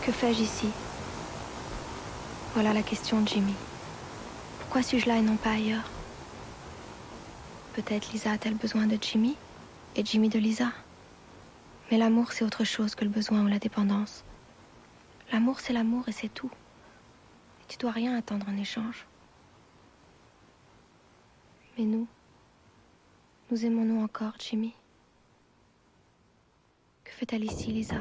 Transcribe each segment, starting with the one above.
Que fais-je ici? Voilà la question de Jimmy. Pourquoi suis-je là et non pas ailleurs? Peut-être Lisa a-t-elle besoin de Jimmy et Jimmy de Lisa. Mais l'amour, c'est autre chose que le besoin ou la dépendance. L'amour, c'est l'amour et c'est tout. Et tu dois rien attendre en échange. Mais nous aimons-nous encore, Jimmy? Que fait-elle ici, Lisa?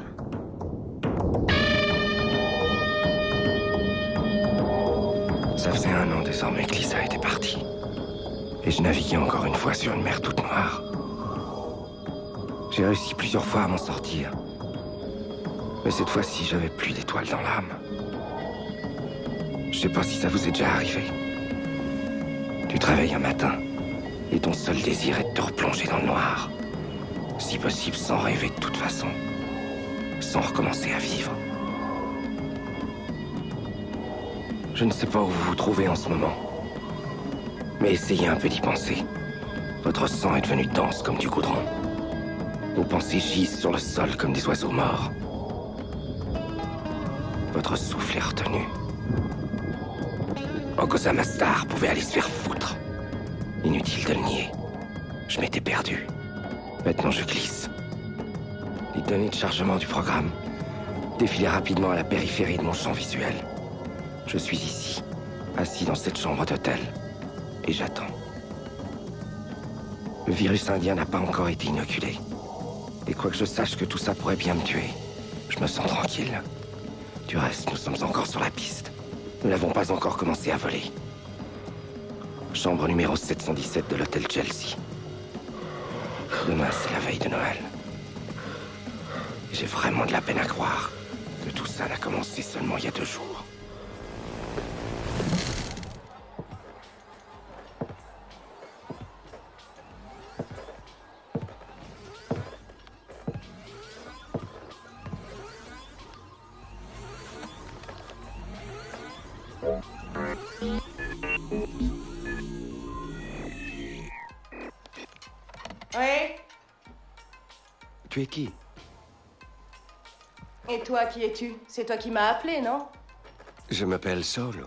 Ça faisait 1 an désormais que Lisa était partie. Et je naviguais encore une fois sur une mer toute noire. J'ai réussi plusieurs fois à m'en sortir. Mais cette fois-ci, j'avais plus d'étoiles dans l'âme. Je sais pas si ça vous est déjà arrivé. Tu te réveilles un matin, et ton seul désir est de te replonger dans le noir. Si possible, sans rêver de toute façon. Sans recommencer à vivre. Je ne sais pas où vous vous trouvez en ce moment. Mais essayez un peu d'y penser. Votre sang est devenu dense comme du goudron. Vos pensées gisent sur le sol comme des oiseaux morts. Votre souffle est retenu. Okosamastar pouvait aller se faire foutre. Inutile de le nier. Je m'étais perdu. Maintenant je glisse. Les données de chargement du programme défilaient rapidement à la périphérie de mon champ visuel. Je suis ici, assis dans cette chambre d'hôtel, et j'attends. Le virus indien n'a pas encore été inoculé. Et quoique je sache que tout ça pourrait bien me tuer, je me sens tranquille. Du reste, nous sommes encore sur la piste. Nous n'avons pas encore commencé à voler. Chambre numéro 717 de l'hôtel Chelsea. Demain, c'est la veille de Noël. J'ai vraiment de la peine à croire que tout ça n'a commencé seulement il y a 2 jours. Oui. Tu es qui? Et toi, qui es-tu? C'est toi qui m'as appelé, non? Je m'appelle Solo.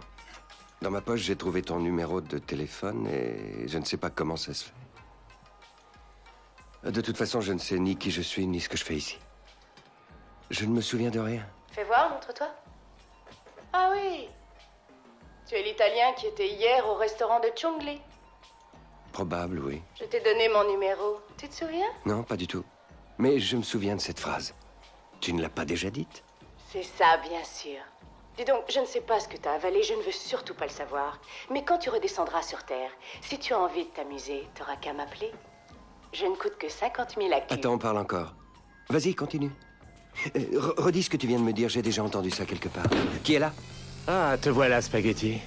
Dans ma poche, j'ai trouvé ton numéro de téléphone et je ne sais pas comment ça se fait. De toute façon, je ne sais ni qui je suis, ni ce que je fais ici. Je ne me souviens de rien. Fais voir, montre-toi. Ah oui. Tu es l'Italien qui était hier au restaurant de Chongli. Probable, oui. Je t'ai donné mon numéro. Tu te souviens? Non, pas du tout. Mais je me souviens de cette phrase. Tu ne l'as pas déjà dite? C'est ça, bien sûr. Dis donc, je ne sais pas ce que t'as avalé, je ne veux surtout pas le savoir. Mais quand tu redescendras sur Terre, si tu as envie de t'amuser, t'auras qu'à m'appeler. Je ne coûte que 50 000 à cul. Attends, on parle encore. Vas-y, continue. Redis ce que tu viens de me dire, j'ai déjà entendu ça quelque part. Qui est là? Ah, te voilà, Spaghetti.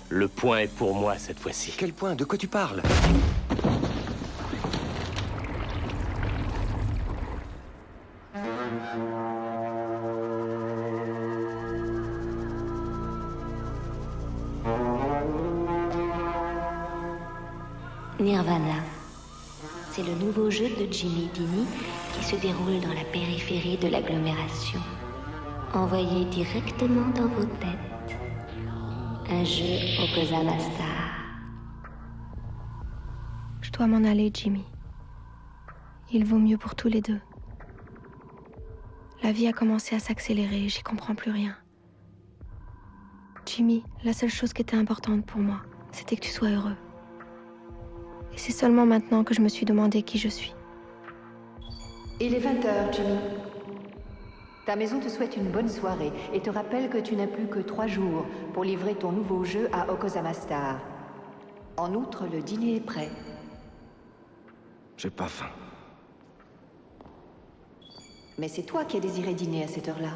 Le point est pour moi cette fois-ci. Quel point? De quoi tu parles? Nirvana. C'est le nouveau jeu de Jimmy Dini qui se déroule dans la périphérie de l'agglomération. Envoyé directement dans vos têtes. Un jeu Okosamastar. Je dois m'en aller, Jimmy. Il vaut mieux pour tous les deux. La vie a commencé à s'accélérer et j'y comprends plus rien. Jimmy, la seule chose qui était importante pour moi, c'était que tu sois heureux. Et c'est seulement maintenant que je me suis demandé qui je suis. Il est 20h, Jimmy. Ta maison te souhaite une bonne soirée et te rappelle que tu n'as plus que 3 jours pour livrer ton nouveau jeu à Okosamastar. En outre, le dîner est prêt. J'ai pas faim. Mais c'est toi qui as désiré dîner à cette heure-là.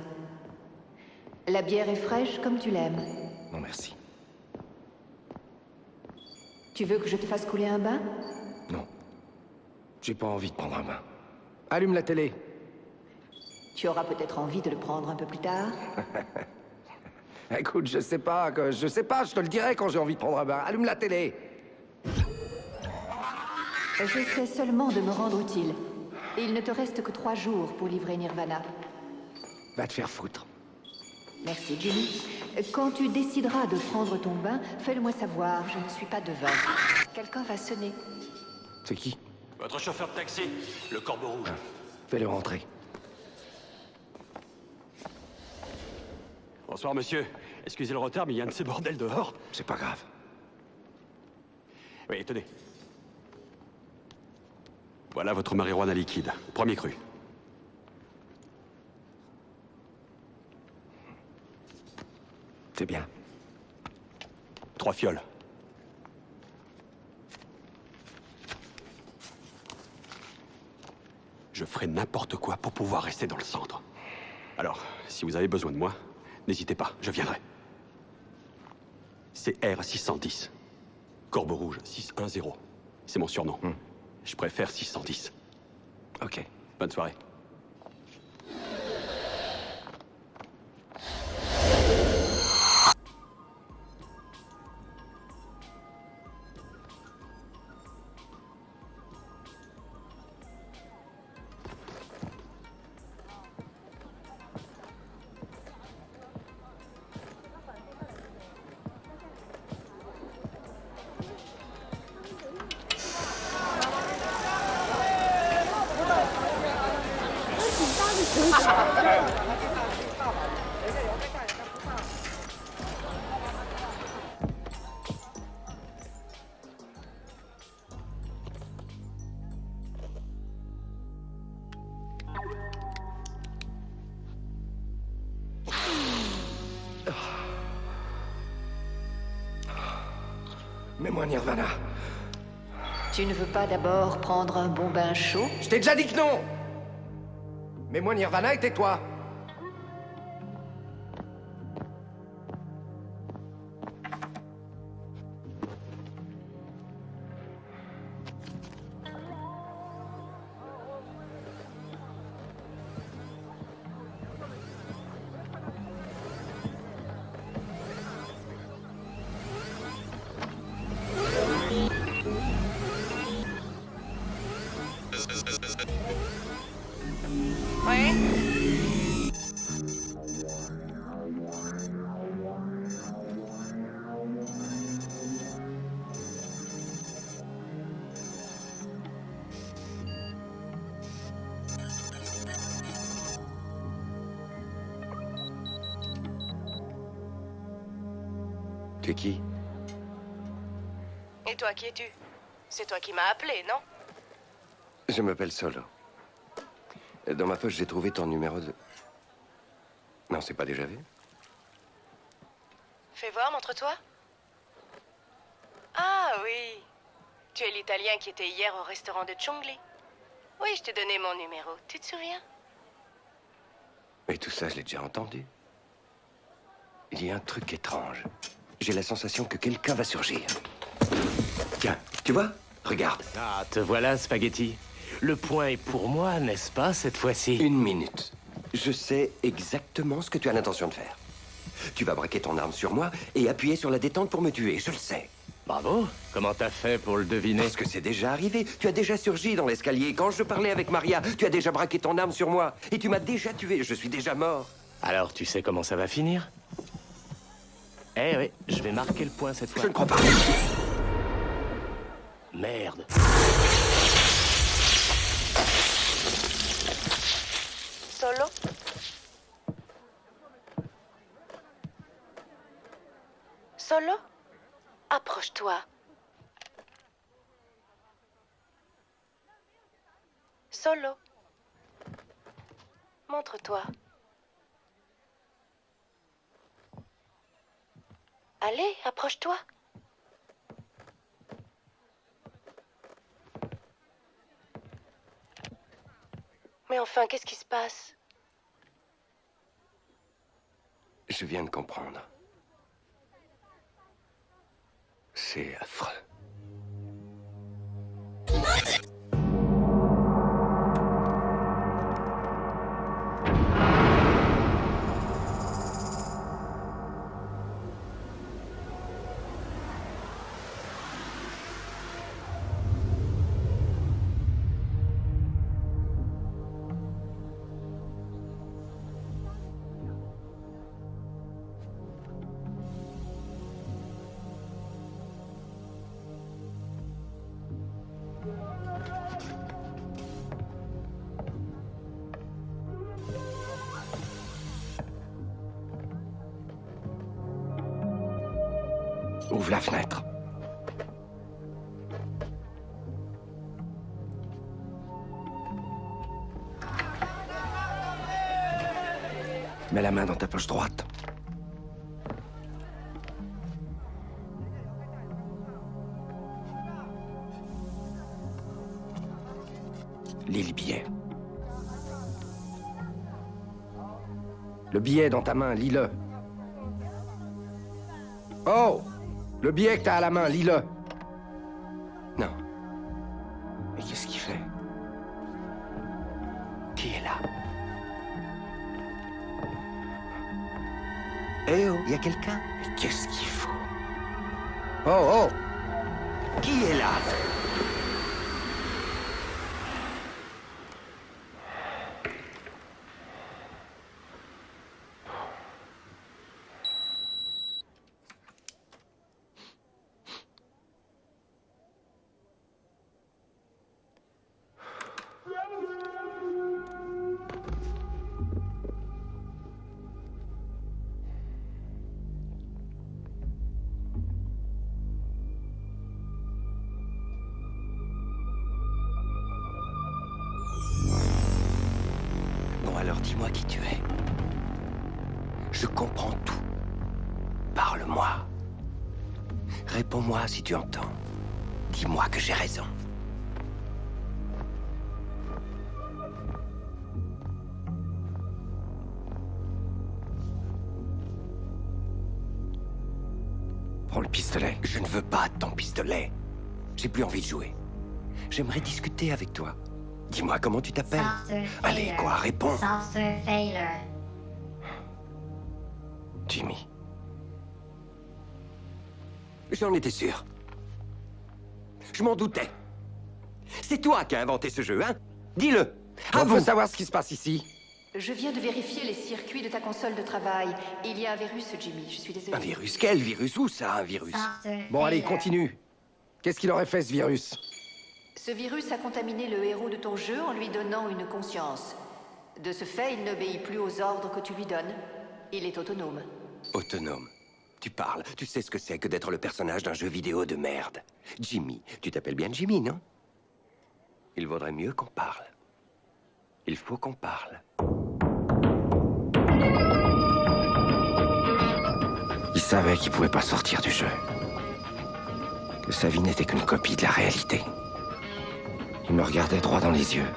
La bière est fraîche comme tu l'aimes. Non, merci. Tu veux que je te fasse couler un bain? Non. J'ai pas envie de prendre un bain. Allume la télé. Tu auras peut-être envie de le prendre un peu plus tard. Écoute, je sais pas, je te le dirai quand j'ai envie de prendre un bain. Allume la télé. J'essaie seulement de me rendre utile. Et il ne te reste que 3 jours pour livrer Nirvana. Va te faire foutre. Merci, Jimmy. Quand tu décideras de prendre ton bain, fais-le-moi savoir, je ne suis pas devin. Quelqu'un va sonner. C'est qui? Votre chauffeur de taxi, le Corbeau Rouge. Fais-le rentrer. Bonsoir, monsieur. Excusez le retard, mais il y a un de ces bordels dehors. C'est pas grave. Oui, tenez. Voilà votre marijuana liquide. Premier cru. C'est bien. 3 fioles. Je ferai n'importe quoi pour pouvoir rester dans le centre. Alors, si vous avez besoin de moi, n'hésitez pas, je viendrai. C'est R610. Corbeau Rouge 610. C'est mon surnom. Je préfère 610. Ok. Bonne soirée. Mets-moi Nirvana. Tu ne veux pas d'abord prendre un bon bain chaud? Je t'ai déjà dit que non. Mets-moi Nirvana et tais-toi. Tu es qui? Et toi, qui es-tu? C'est toi qui m'as appelé, non? Je m'appelle Solo. Dans ma poche, j'ai trouvé ton numéro de... Non, c'est pas déjà vu? Fais voir, montre-toi. Ah oui. Tu es l'Italien qui était hier au restaurant de Chongli. Oui, je t'ai donné mon numéro. Tu te souviens? Mais tout ça, je l'ai déjà entendu. Il y a un truc étrange. J'ai la sensation que quelqu'un va surgir. Tiens, tu vois? Regarde. Ah, te voilà, Spaghetti. Le point est pour moi, n'est-ce pas, cette fois-ci? Une minute. Je sais exactement ce que tu as l'intention de faire. Tu vas braquer ton arme sur moi et appuyer sur la détente pour me tuer, je le sais. Bravo. Comment t'as fait pour le deviner? Parce que c'est déjà arrivé. Tu as déjà surgi dans l'escalier. Quand je parlais avec Maria, tu as déjà braqué ton arme sur moi. Et tu m'as déjà tué. Je suis déjà mort. Alors, tu sais comment ça va finir? Eh oui, je vais marquer le point cette fois. Je ne crois pas. Merde. Solo? Solo? Approche-toi. Solo? Montre-toi. Allez, approche-toi. Mais enfin, qu'est-ce qui se passe? Je viens de comprendre. C'est affreux. Ouvre la fenêtre. Mets la main dans ta poche droite. Lis le billet. Le billet dans ta main, lis-le. Oh! Le billet que t'as à la main, lis-le. Non. Mais qu'est-ce qu'il fait? Qui est là? Eh oh, y a quelqu'un? Mais qu'est-ce qu'il faut? Oh, oh! Qui est là? Bon, alors dis-moi qui tu es. Je comprends tout. Parle-moi. Réponds-moi si tu entends. Dis-moi que j'ai raison. Prends le pistolet. Je ne veux pas ton pistolet. J'ai plus envie de jouer. J'aimerais discuter avec toi. Dis-moi comment tu t'appelles. Allez, quoi, réponds. Jimmy. J'en étais sûr. Je m'en doutais. C'est toi qui as inventé ce jeu, hein? Dis-le. On veut savoir ce qui se passe ici. Je viens de vérifier les circuits de ta console de travail. Il y a un virus, Jimmy. Je suis désolée. Un virus? Quel virus? Où ça, un virus? Bon, allez, continue. Qu'est-ce qu'il aurait fait, ce virus? Ce virus a contaminé le héros de ton jeu en lui donnant une conscience. De ce fait, il n'obéit plus aux ordres que tu lui donnes. Il est autonome. Autonome. Tu parles. Tu sais ce que c'est que d'être le personnage d'un jeu vidéo de merde. Jimmy. Tu t'appelles bien Jimmy, non? Il vaudrait mieux qu'on parle. Il faut qu'on parle. Il savait qu'il pouvait pas sortir du jeu. Que sa vie n'était qu'une copie de la réalité. Il me regardait droit dans les yeux.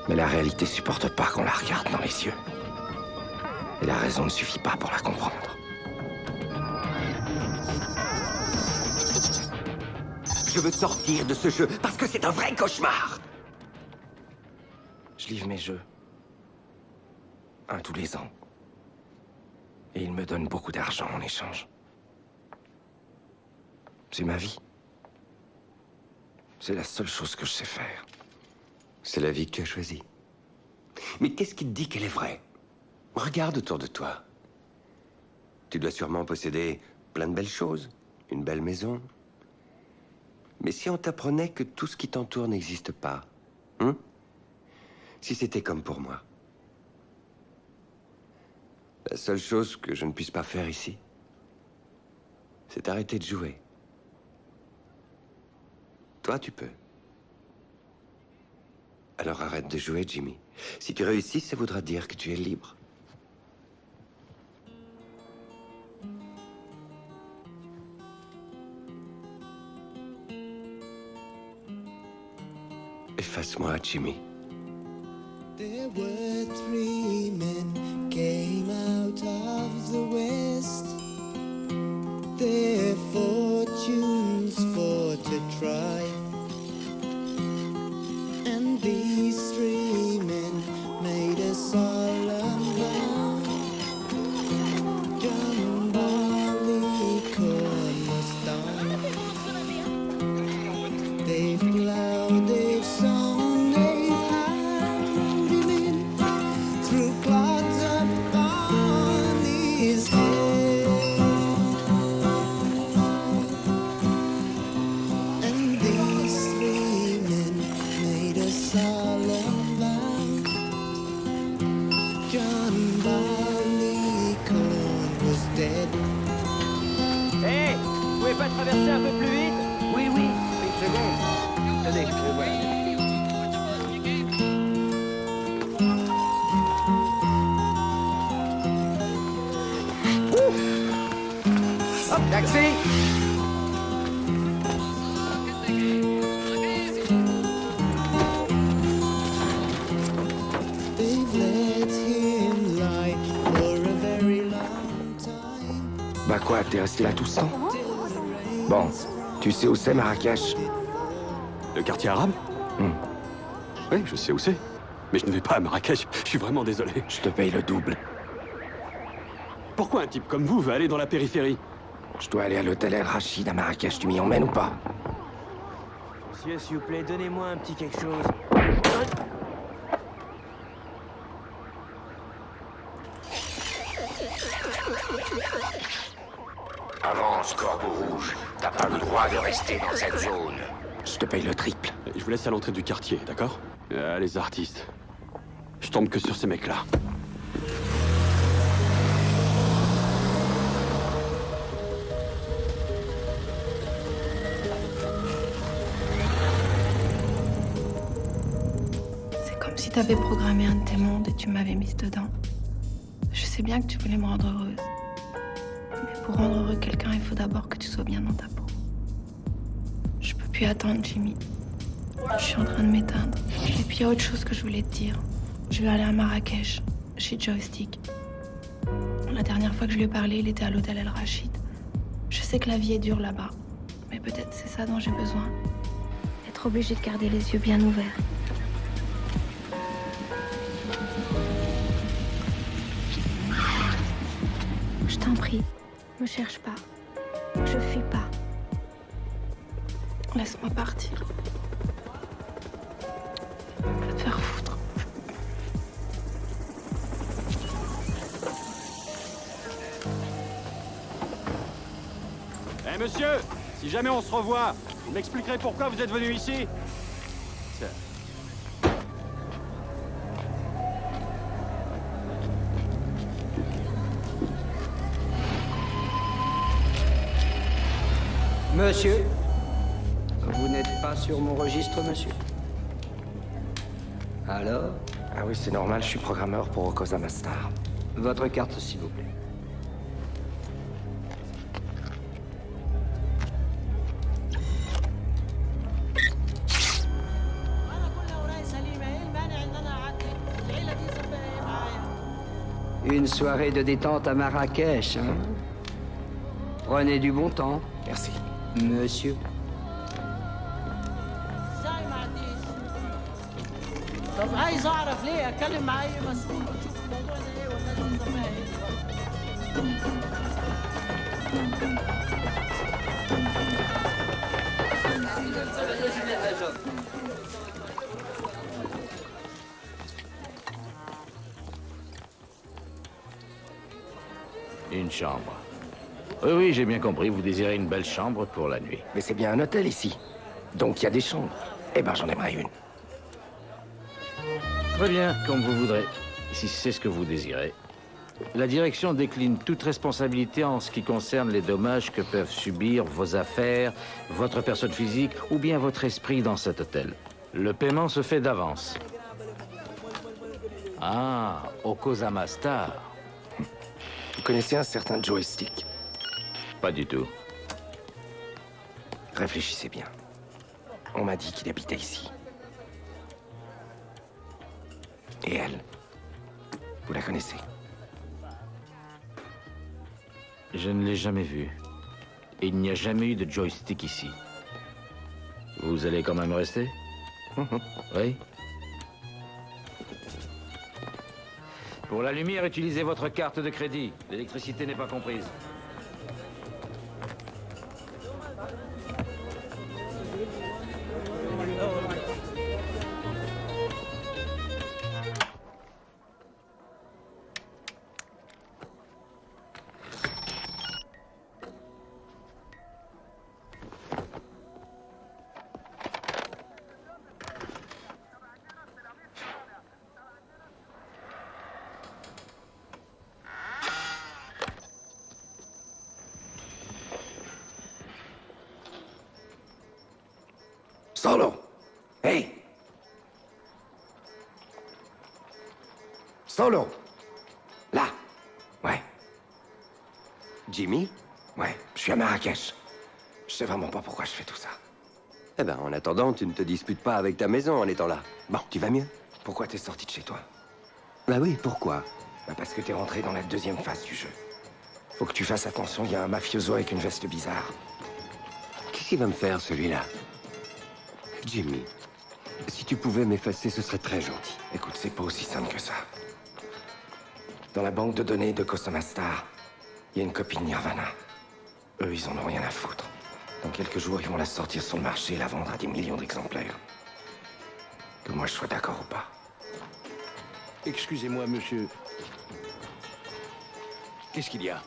Mais la réalité supporte pas qu'on la regarde dans les yeux. Et la raison ne suffit pas pour la comprendre. Je veux sortir de ce jeu parce que c'est un vrai cauchemar. Je livre mes jeux. Un tous les ans. Et il me donne beaucoup d'argent en échange. C'est ma vie. C'est la seule chose que je sais faire. C'est la vie que tu as choisie. Mais qu'est-ce qui te dit qu'elle est vraie? Regarde autour de toi. Tu dois sûrement posséder plein de belles choses. Une belle maison. Mais si on t'apprenait que tout ce qui t'entoure n'existe pas, hein? Si c'était comme pour moi. La seule chose que je ne puisse pas faire ici, c'est arrêter de jouer. Toi, tu peux. Alors arrête de jouer, Jimmy. Si tu réussis, ça voudra dire que tu es libre. Efface-moi, Jimmy. There were 3 men came out of the west. Their fortunes for to try. And these 3 men made a solemn vow. John Barleycorn must die. They've plowed, they've sown, they've howled him in through clods upon his head. And these 3 men made a solemn vow. John Barleycorn was dead. Hé! à traverser un peu plus vite? Oui, oui, une seconde. Tenez, voilà. Hop, taxi! They've let him lie for a very long time. Bah quoi, t'es resté là tout ce temps? Bon, tu sais où c'est Marrakech? Le quartier arabe? Oui, je sais où c'est. Mais je ne vais pas à Marrakech. Je suis vraiment désolé. Je te paye le double. Pourquoi un type comme vous veut aller dans la périphérie? Je dois aller à l'hôtel El Rachid à Marrakech. Tu m'y emmènes ou pas? Monsieur, s'il vous plaît, donnez-moi un petit quelque chose. Avance, corbeau rouge. T'as pas le droit de rester dans cette zone. Je te paye le triple. Je vous laisse à l'entrée du quartier, d'accord? Ah, les artistes. Je tombe que sur ces mecs-là. C'est comme si t'avais programmé un de tes mondes et tu m'avais mise dedans. Je sais bien que tu voulais me rendre heureuse. Mais pour rendre heureux quelqu'un, il faut d'abord que tu sois bien dans ta peau. Je peux plus attendre, Jimmy. Je suis en train de m'éteindre. Et puis il y a autre chose que je voulais te dire. Je vais aller à Marrakech, chez Joystick. La dernière fois que je lui ai parlé, il était à l'hôtel El Rachid. Je sais que la vie est dure là-bas, mais peut-être c'est ça dont j'ai besoin. Être obligé de garder les yeux bien ouverts. Je t'en prie, me cherche pas. Je fuis pas. Laisse-moi partir. Va te faire foutre. Eh monsieur, si jamais on se revoit, vous m'expliquerez pourquoi vous êtes venu ici? Monsieur, vous n'êtes pas sur mon registre, monsieur? Alors? Ah oui, c'est normal, je suis programmeur pour Okozamastar. Votre carte, s'il vous plaît. Une soirée de détente à Marrakech, hein? Prenez du bon temps. Merci. Monsieur. طب عايز اعرف ليه اتكلم مع اي مسؤول واشوف الموضوع ده ايه ولا النظام Une chambre. Oui, oui, j'ai bien compris. Vous désirez une belle chambre pour la nuit. Mais c'est bien un hôtel ici. Donc il y a des chambres. Eh ben j'en aimerais une. Très bien, comme vous voudrez, si c'est ce que vous désirez. La direction décline toute responsabilité en ce qui concerne les dommages que peuvent subir vos affaires, votre personne physique ou bien votre esprit dans cet hôtel. Le paiement se fait d'avance. Ah, Okozamastar. Vous connaissez un certain Joystick? Pas du tout. Réfléchissez bien. On m'a dit qu'il habitait ici. Et elle? Vous la connaissez? Je ne l'ai jamais vue. Et il n'y a jamais eu de Joystick ici. Vous allez quand même rester? Oui? Pour la lumière, utilisez votre carte de crédit. L'électricité n'est pas comprise. Solo! Hey! Solo! Là! Ouais. Jimmy? Ouais, je suis à Marrakech. Je sais vraiment pas pourquoi je fais tout ça. Eh ben, en attendant, tu ne te disputes pas avec ta maison en étant là. Bon, tu vas mieux? Pourquoi t'es sorti de chez toi? Bah oui, pourquoi? Bah parce que t'es rentré dans la deuxième phase du jeu. Faut que tu fasses attention, il y a un mafioso avec une veste bizarre. Qu'est-ce qu'il va me faire, celui-là? Jimmy, si tu pouvais m'effacer, ce serait très gentil. Écoute, c'est pas aussi simple que ça. Dans la banque de données de Cosamastar, il y a une copie de Nirvana. Eux, ils en ont rien à foutre. Dans quelques jours, ils vont la sortir sur le marché et la vendre à des millions d'exemplaires. Que moi je sois d'accord ou pas. Excusez-moi, monsieur. Qu'est-ce qu'il y a?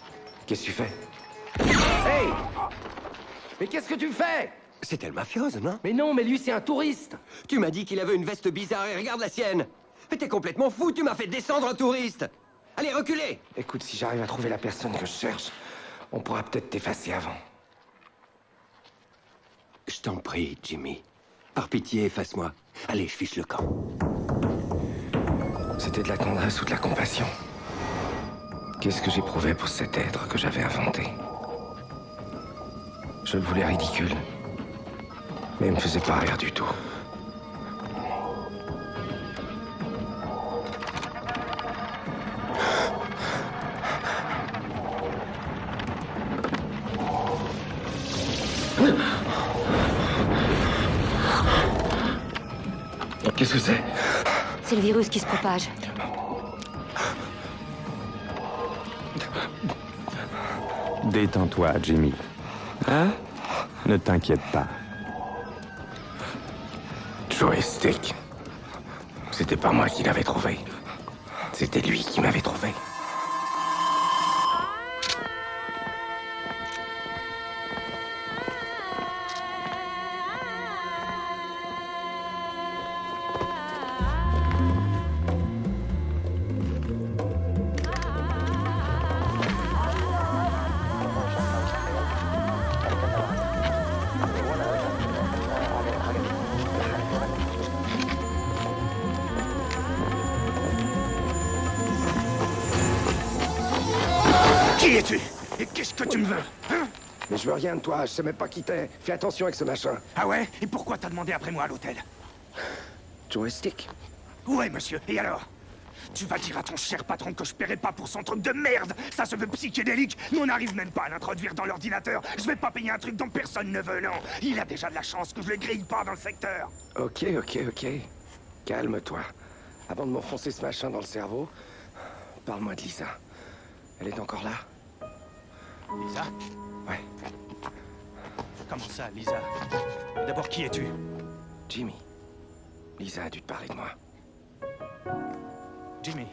Qu'est-ce que tu fais? Hey! Mais qu'est-ce que tu fais? C'était le mafioso, non? Mais non, mais lui, c'est un touriste! Tu m'as dit qu'il avait une veste bizarre et regarde la sienne! Mais t'es complètement fou, tu m'as fait descendre un touriste! Allez, reculez! Écoute, si j'arrive à trouver la personne que je cherche, on pourra peut-être t'effacer avant. Je t'en prie, Jimmy. Par pitié, efface-moi. Allez, je fiche le camp. C'était de la tendresse ou de la compassion? Qu'est-ce que j'éprouvais pour cet être que j'avais inventé? Je le voulais ridicule, mais il me faisait pas rire du tout. Qu'est-ce que c'est? C'est le virus qui se propage. Détends-toi, Jimmy. Hein? Ne t'inquiète pas. Joystick. C'était pas moi qui l'avais trouvé. C'était lui qui m'avait trouvé. Qui es-tu? Et qu'est-ce que tu me veux? Hein? Mais je veux rien de toi, je sais même pas qui t'es. Fais attention avec ce machin. Ah ouais? Et pourquoi t'as demandé après moi à l'hôtel? Joystick? Ouais, monsieur, et alors? Tu vas dire à ton cher patron que je paierai pas pour son truc de merde. Ça se veut psychédélique, mais on n'arrive même pas à l'introduire dans l'ordinateur. Je vais pas payer un truc dont personne ne veut, non. Il a déjà de la chance que je le grille pas dans le secteur. Ok. Calme-toi. Avant de m'enfoncer ce machin dans le cerveau, parle-moi de Lisa. Elle est encore là? Lisa? Ouais. Comment ça, Lisa? D'abord, qui es-tu? Jimmy. Lisa a dû te parler de moi. Jimmy.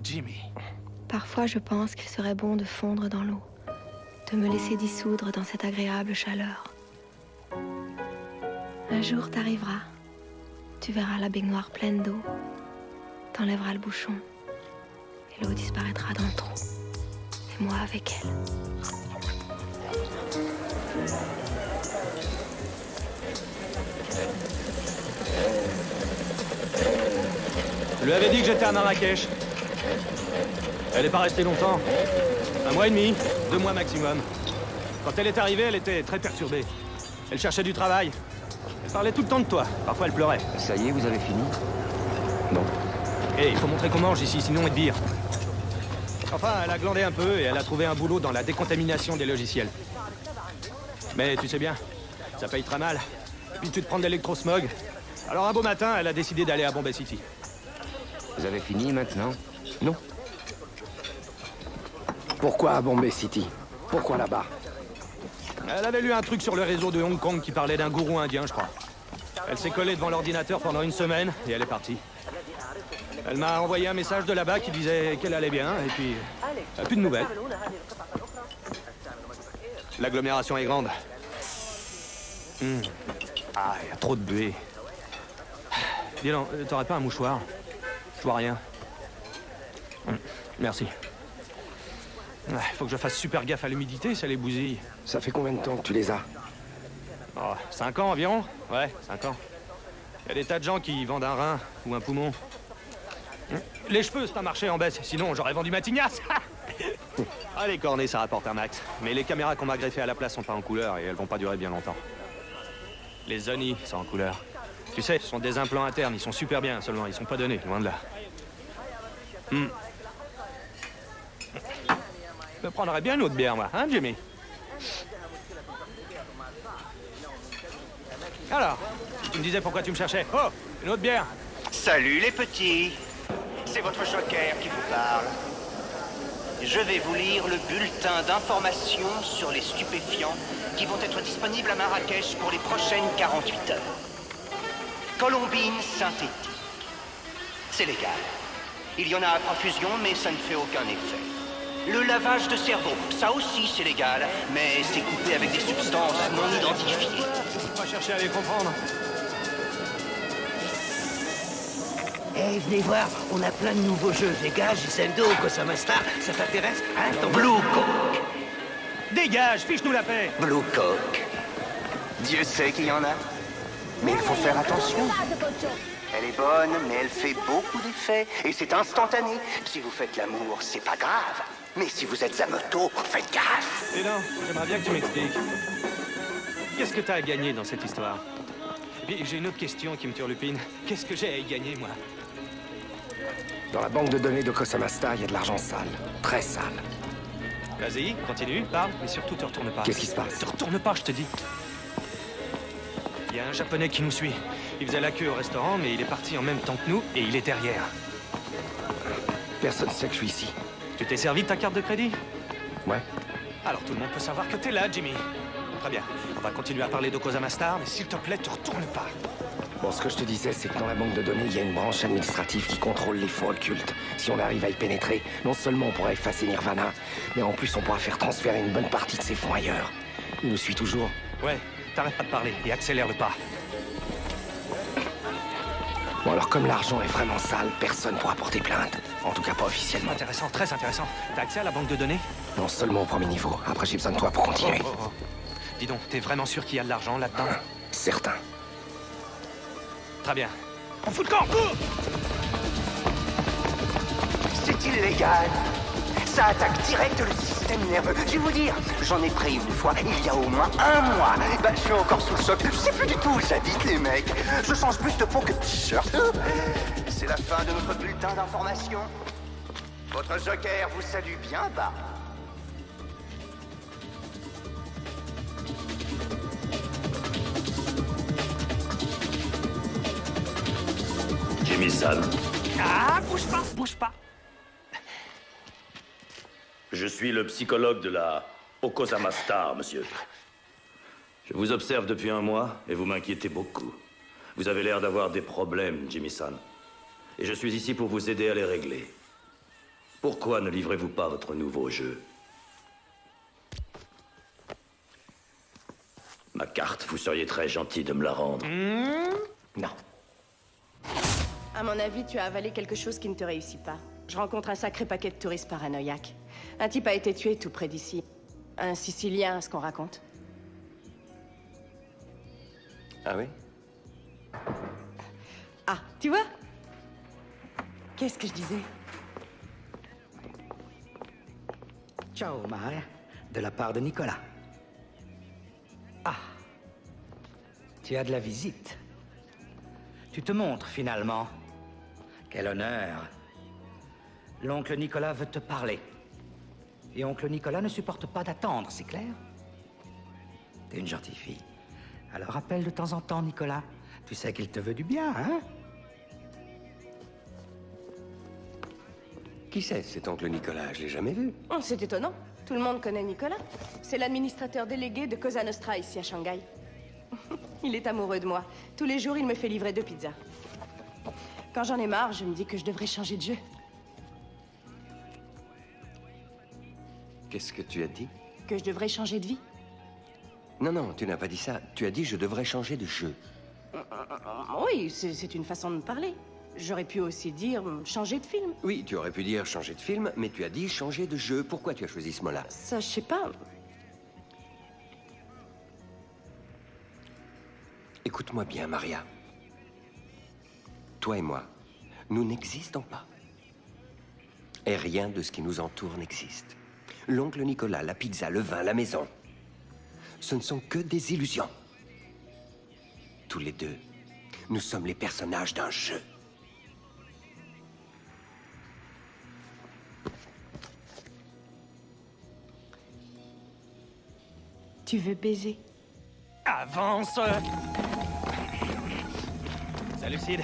Jimmy. Parfois, je pense qu'il serait bon de fondre dans l'eau, de me laisser dissoudre dans cette agréable chaleur. Un jour t'arriveras. Tu verras la baignoire pleine d'eau. T'enlèveras le bouchon. Et l'eau disparaîtra dans le trou. Et moi avec elle. Je lui avais dit que j'étais à Marrakech. Elle n'est pas restée longtemps. 1 mois et demi, 2 mois maximum. Quand elle est arrivée, elle était très perturbée. Elle cherchait du travail. Elle parlait tout le temps de toi. Parfois, elle pleurait. Ça y est, vous avez fini? Non. Et il faut montrer qu'on mange ici, sinon elle te vire. Enfin, elle a glandé un peu et elle a trouvé un boulot dans la décontamination des logiciels. Mais tu sais bien, ça paye très mal. Puis tu te prends de l'électrosmog. Alors un beau matin, elle a décidé d'aller à Bombay City. Vous avez fini maintenant? Non. Pourquoi à Bombay City? Pourquoi là-bas? Elle avait lu un truc sur le réseau de Hong Kong qui parlait d'un gourou indien, je crois. Elle s'est collée devant l'ordinateur pendant 1 semaine et elle est partie. Elle m'a envoyé un message de là-bas qui disait qu'elle allait bien et puis... plus de nouvelles. L'agglomération est grande. Ah, il y a trop de buée. Dis donc, t'aurais pas un mouchoir? Je vois rien. Merci. Ouais, faut que je fasse super gaffe à l'humidité, ça les bousille. Ça fait combien de temps que tu les as? Oh, 5 ans environ? Ouais, 5 ans. Il y a des tas de gens qui vendent un rein ou un poumon. Les cheveux, c'est un marché en baisse, sinon j'aurais vendu ma tignasse. Ah, les cornets, ça rapporte un max. Mais les caméras qu'on m'a greffées à la place sont pas en couleur et elles vont pas durer bien longtemps. Les Zoni sont en couleur. Tu sais, ce sont des implants internes, ils sont super bien, seulement ils sont pas donnés, loin de là. Je me prendrais bien une autre bière, moi, hein, Jimmy? Alors, tu me disais pourquoi tu me cherchais. Oh, une autre bière. Salut les petits. C'est votre Joker qui vous parle. Je vais vous lire le bulletin d'information sur les stupéfiants qui vont être disponibles à Marrakech pour les prochaines 48 heures. Colombine synthétique. C'est légal. Il y en a à profusion, mais ça ne fait aucun effet. Le lavage de cerveau, ça aussi c'est légal, mais c'est coupé avec des substances non identifiées. On va chercher à les comprendre. Eh, venez voir, on a plein de nouveaux jeux. Vegas, Gisendo, Kosama Star, ça t'intéresse, hein, ton Blue Coke. Dégage, fiche-nous la paix. Blue Coke. Dieu sait qu'il y en a. Mais il faut faire attention. Elle est bonne, mais elle fait beaucoup d'effets. Et c'est instantané. Si vous faites l'amour, c'est pas grave. Mais si vous êtes à moto, faites gaffe. Et non, j'aimerais bien que tu m'expliques. Qu'est-ce que t'as à gagner dans cette histoire? Et puis, j'ai une autre question qui me turlupine. Qu'est-ce que j'ai à y gagner, moi? Dans la banque de données de Kosama Star, il y a de l'argent sale. Très sale. Vas-y, continue, parle, mais surtout te retourne pas. Qu'est-ce qui se passe? Te retourne pas, je te dis. Il y a un Japonais qui nous suit. Il faisait la queue au restaurant, mais il est parti en même temps que nous, et il est derrière. Personne ne sait que je suis ici. Tu t'es servi de ta carte de crédit? Ouais. Alors tout le monde peut savoir que t'es là, Jimmy. Très bien. On va continuer à parler de Kosama Star, mais s'il te plaît, te retourne pas. Bon, ce que je te disais, c'est que dans la banque de données, il y a une branche administrative qui contrôle les fonds occultes. Si on arrive à y pénétrer, non seulement on pourra effacer Nirvana, mais en plus on pourra faire transférer une bonne partie de ses fonds ailleurs. Il nous suit toujours? Ouais, t'arrêtes pas de parler et accélère le pas. Bon, alors comme l'argent est vraiment sale, personne pourra porter plainte. En tout cas pas officiellement. Intéressant, très intéressant. T'as accès à la banque de données? Non seulement au premier niveau. Après, j'ai besoin de toi pour continuer. Oh. Dis donc, t'es vraiment sûr qu'il y a de l'argent là-dedans? Certain. Très bien. On fout le camp! C'est illégal. Ça attaque direct le système nerveux. Je vais vous dire, j'en ai pris une fois, il y a au moins un mois. Bah, je suis encore sous le choc. Je sais plus du tout où j'habite, les mecs. Je change plus de peau que de t-shirt. C'est la fin de notre bulletin d'information. Votre Joker vous salue bien bas. Jimmy-san. Ah, bouge pas. Je suis le psychologue de la Okosama Star, monsieur. Je vous observe depuis un mois et vous m'inquiétez beaucoup. Vous avez l'air d'avoir des problèmes, Jimmy-san. Et je suis ici pour vous aider à les régler. Pourquoi ne livrez-vous pas votre nouveau jeu? Ma carte, vous seriez très gentil de me la rendre. Non. À mon avis, tu as avalé quelque chose qui ne te réussit pas. Je rencontre un sacré paquet de touristes paranoïaques. Un type a été tué tout près d'ici. Un Sicilien, à ce qu'on raconte. Ah oui? Ah, tu vois? Qu'est-ce que je disais? Ciao, Maria, de la part de Nicolas. Ah, tu as de la visite. Tu te montres finalement. Quel honneur. L'oncle Nicolas veut te parler. Et oncle Nicolas ne supporte pas d'attendre, c'est clair? T'es une gentille fille. Alors appelle de temps en temps Nicolas. Tu sais qu'il te veut du bien, hein? Qui c'est cet oncle Nicolas? Je l'ai jamais vu. Oh, c'est étonnant. Tout le monde connaît Nicolas. C'est l'administrateur délégué de Cosa Nostra ici à Shanghai. Il est amoureux de moi. Tous les jours, il me fait livrer 2 pizzas. Quand j'en ai marre, je me dis que je devrais changer de jeu. Qu'est-ce que tu as dit? Que je devrais changer de vie. Non, non, tu n'as pas dit ça. Tu as dit je devrais changer de jeu. Oui, c'est une façon de parler. J'aurais pu aussi dire changer de film. Oui, tu aurais pu dire changer de film, mais tu as dit changer de jeu. Pourquoi tu as choisi ce mot-là? Ça, je sais pas. Écoute-moi bien, Maria. Toi et moi, nous n'existons pas. Et rien de ce qui nous entoure n'existe. L'oncle Nicolas, la pizza, le vin, la maison, ce ne sont que des illusions. Tous les deux, nous sommes les personnages d'un jeu. Tu veux baiser? Avance! Salut Sid.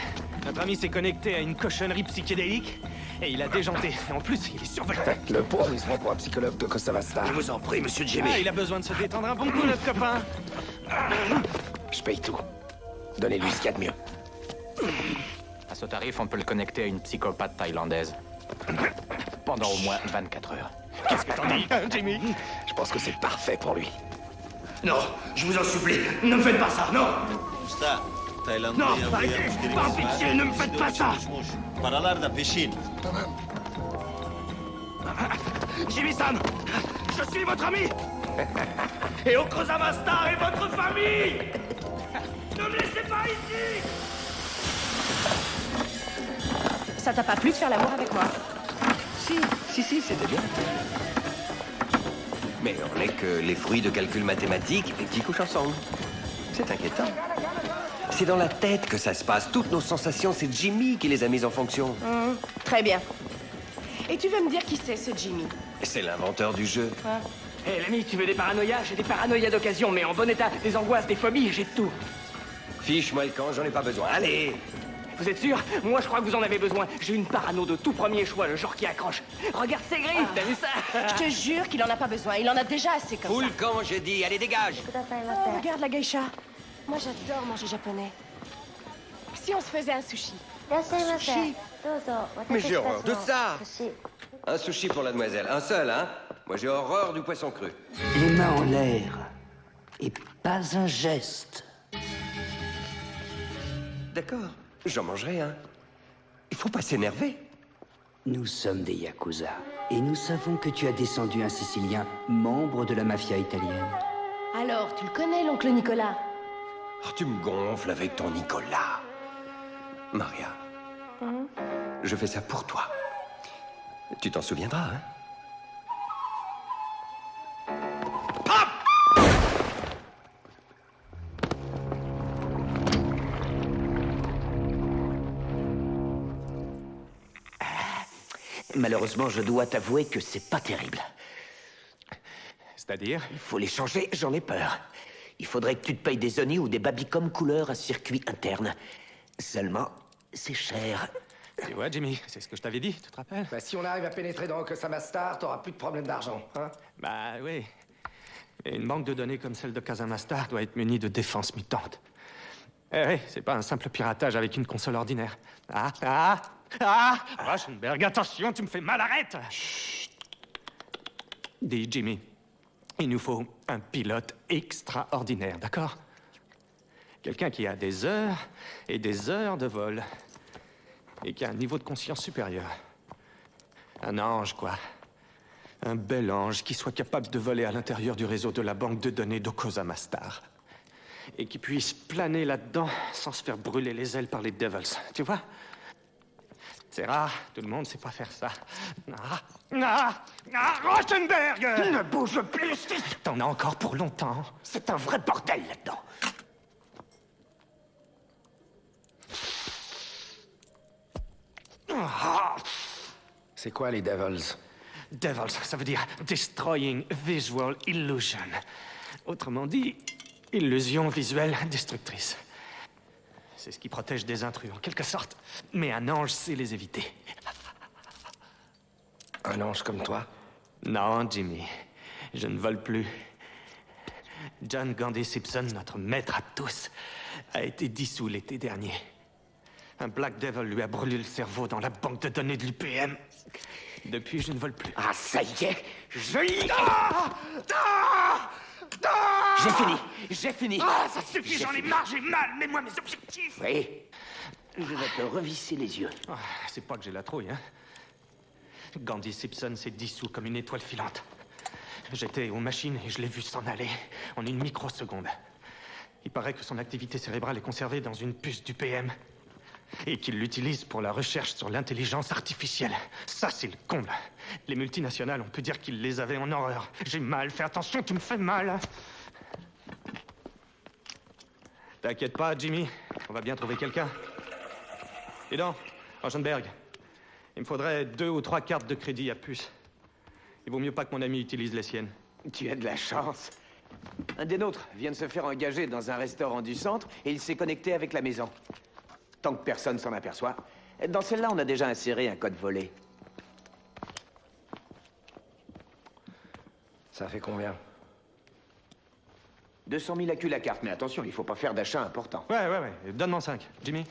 Notre ami s'est connecté à une cochonnerie psychédélique et il a déjanté. Et en plus, il est survolté. Le pauvre, il se prend pour un psychologue de Kosamasta. Je vous en prie, monsieur Jimmy. Ah, il a besoin de se détendre un bon coup, notre copain. Je paye tout. Donnez-lui ce qu'il y a de mieux. À ce tarif, on peut le connecter à une psychopathe thaïlandaise. Pendant au moins 24 heures. Qu'est-ce que t'en dis, Jimmy? Je pense que c'est parfait pour lui. Non, je vous en supplie, ne me faites pas ça, non! Non, arrêtez! Par pitié, ne me faites pas ça! Jimmy-san, je suis votre ami! Et Okozama Star est votre famille! Ne me laissez pas ici! Ça t'a pas plu de faire l'amour avec moi? Si, c'était bien. Mais on n'est que les fruits de calculs mathématiques qui couchent ensemble. C'est inquiétant. C'est dans la tête que ça se passe. Toutes nos sensations, c'est Jimmy qui les a mises en fonction. Très bien. Et tu veux me dire qui c'est, ce Jimmy? C'est l'inventeur du jeu. Hé, l'ami, tu veux des paranoïas? J'ai des paranoïas d'occasion, mais en bon état. Des angoisses, des phobies, j'ai de tout. Fiche-moi le camp, j'en ai pas besoin. Allez! Vous êtes sûr? Moi, je crois que vous en avez besoin. J'ai une parano de tout premier choix, le genre qui accroche. Regarde ses griffes, t'as vu ça? Je te jure qu'il en a pas besoin. Il en a déjà assez comme Fous ça. le camp, j'ai dit. Allez, dégage! Oh, regarde la geisha. Moi, j'adore manger japonais. Si on se faisait un sushi. Sushi. Mais j'ai horreur de ça! Un sushi pour la demoiselle. Un seul, hein? Moi, j'ai horreur du poisson cru. Les mains en l'air. Et pas un geste. D'accord. J'en mangerai un. Il faut pas s'énerver. Nous sommes des Yakuza. Et nous savons que tu as descendu un Sicilien, membre de la mafia italienne. Alors, tu le connais, l'oncle Nicolas? Oh, tu me gonfles avec ton Nicolas. Maria, je fais ça pour toi. Tu t'en souviendras, hein? Malheureusement, je dois t'avouer que c'est pas terrible. C'est-à-dire? Il faut les changer, j'en ai peur. Il faudrait que tu te payes des Oni ou des Babicom couleur à circuit interne. Seulement, c'est cher. Tu vois, Jimmy, c'est ce que je t'avais dit, tu te rappelles? Bah, si on arrive à pénétrer dans Okosama Star, t'auras plus de problème d'argent, hein? Bah oui. Et une banque de données comme celle de Kazama Star doit être munie de défenses mutantes. Eh oui, c'est pas un simple piratage avec une console ordinaire. Rosenberg, attention, tu me fais mal, arrête! Chut. Dis, Jimmy, il nous faut un pilote extraordinaire, d'accord? Quelqu'un qui a des heures et des heures de vol. Et qui a un niveau de conscience supérieur. Un ange, quoi. Un bel ange qui soit capable de voler à l'intérieur du réseau de la banque de données d'Okosama Star. Et qui puisse planer là-dedans sans se faire brûler les ailes par les Devils. Tu vois? C'est rare, tout le monde sait pas faire ça. Rosenberg! Ne bouge plus! T'en as encore pour longtemps. C'est un vrai bordel là-dedans. C'est quoi les Devils? Devils, ça veut dire Destroying Visual Illusion. Autrement dit, illusion visuelle destructrice. C'est ce qui protège des intrus, en quelque sorte. Mais un ange sait les éviter. Un ange comme toi? Non, Jimmy. Je ne vole plus. John Gandy Simpson, notre maître à tous, a été dissous l'été dernier. Un Black Devil lui a brûlé le cerveau dans la banque de données de l'UPM. Depuis, je ne vole plus. Ah, ça y est, J'ai fini. Ah, ça suffit, j'en ai marre, j'ai mal, mets-moi mes objectifs. Oui. Je vais te revisser les yeux. Ah, c'est pas que j'ai la trouille, hein. Gandhi Simpson s'est dissous comme une étoile filante. J'étais aux machines et je l'ai vu s'en aller en une microseconde. Il paraît que son activité cérébrale est conservée dans une puce du PM et qu'il l'utilise pour la recherche sur l'intelligence artificielle. Ça, c'est le comble. Les multinationales, on peut dire qu'ils les avaient en horreur. J'ai mal, fais attention, tu me fais mal. T'inquiète pas, Jimmy, on va bien trouver quelqu'un. Et donc, Rosenberg, il me faudrait 2 ou 3 cartes de crédit à puce. Il vaut mieux pas que mon ami utilise les siennes. Tu as de la chance. Un des nôtres vient de se faire engager dans un restaurant du centre et il s'est connecté avec la maison. Tant que personne s'en aperçoit. Dans celle-là, on a déjà inséré un code volé. Ça fait combien? 200 000 AQ la carte, mais attention, il faut pas faire d'achat important. Ouais. Donne-moi 5, Jimmy.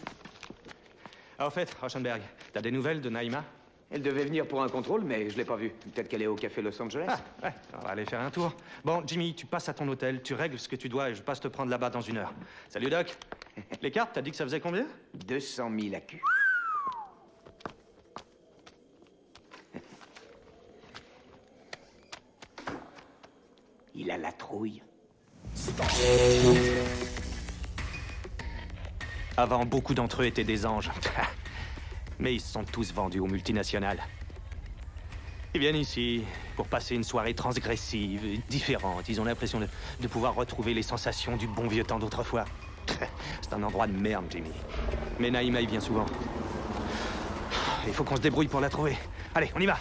Ah, au fait, Rosenberg, t'as des nouvelles de Naïma? Elle devait venir pour un contrôle, mais je l'ai pas vue. Peut-être qu'elle est au café Los Angeles. Ah, ouais, on va aller faire un tour. Bon, Jimmy, tu passes à ton hôtel, tu règles ce que tu dois et je passe te prendre là-bas dans 1 heure. Salut, Doc. Les cartes, t'as dit que ça faisait combien? 200 000 AQ. Il a la trouille. Avant, beaucoup d'entre eux étaient des anges. Mais ils se sont tous vendus aux multinationales. Ils viennent ici pour passer une soirée transgressive, différente. Ils ont l'impression de pouvoir retrouver les sensations du bon vieux temps d'autrefois. C'est un endroit de merde, Jimmy. Mais Naïma y vient souvent. Il faut qu'on se débrouille pour la trouver. Allez, on y va.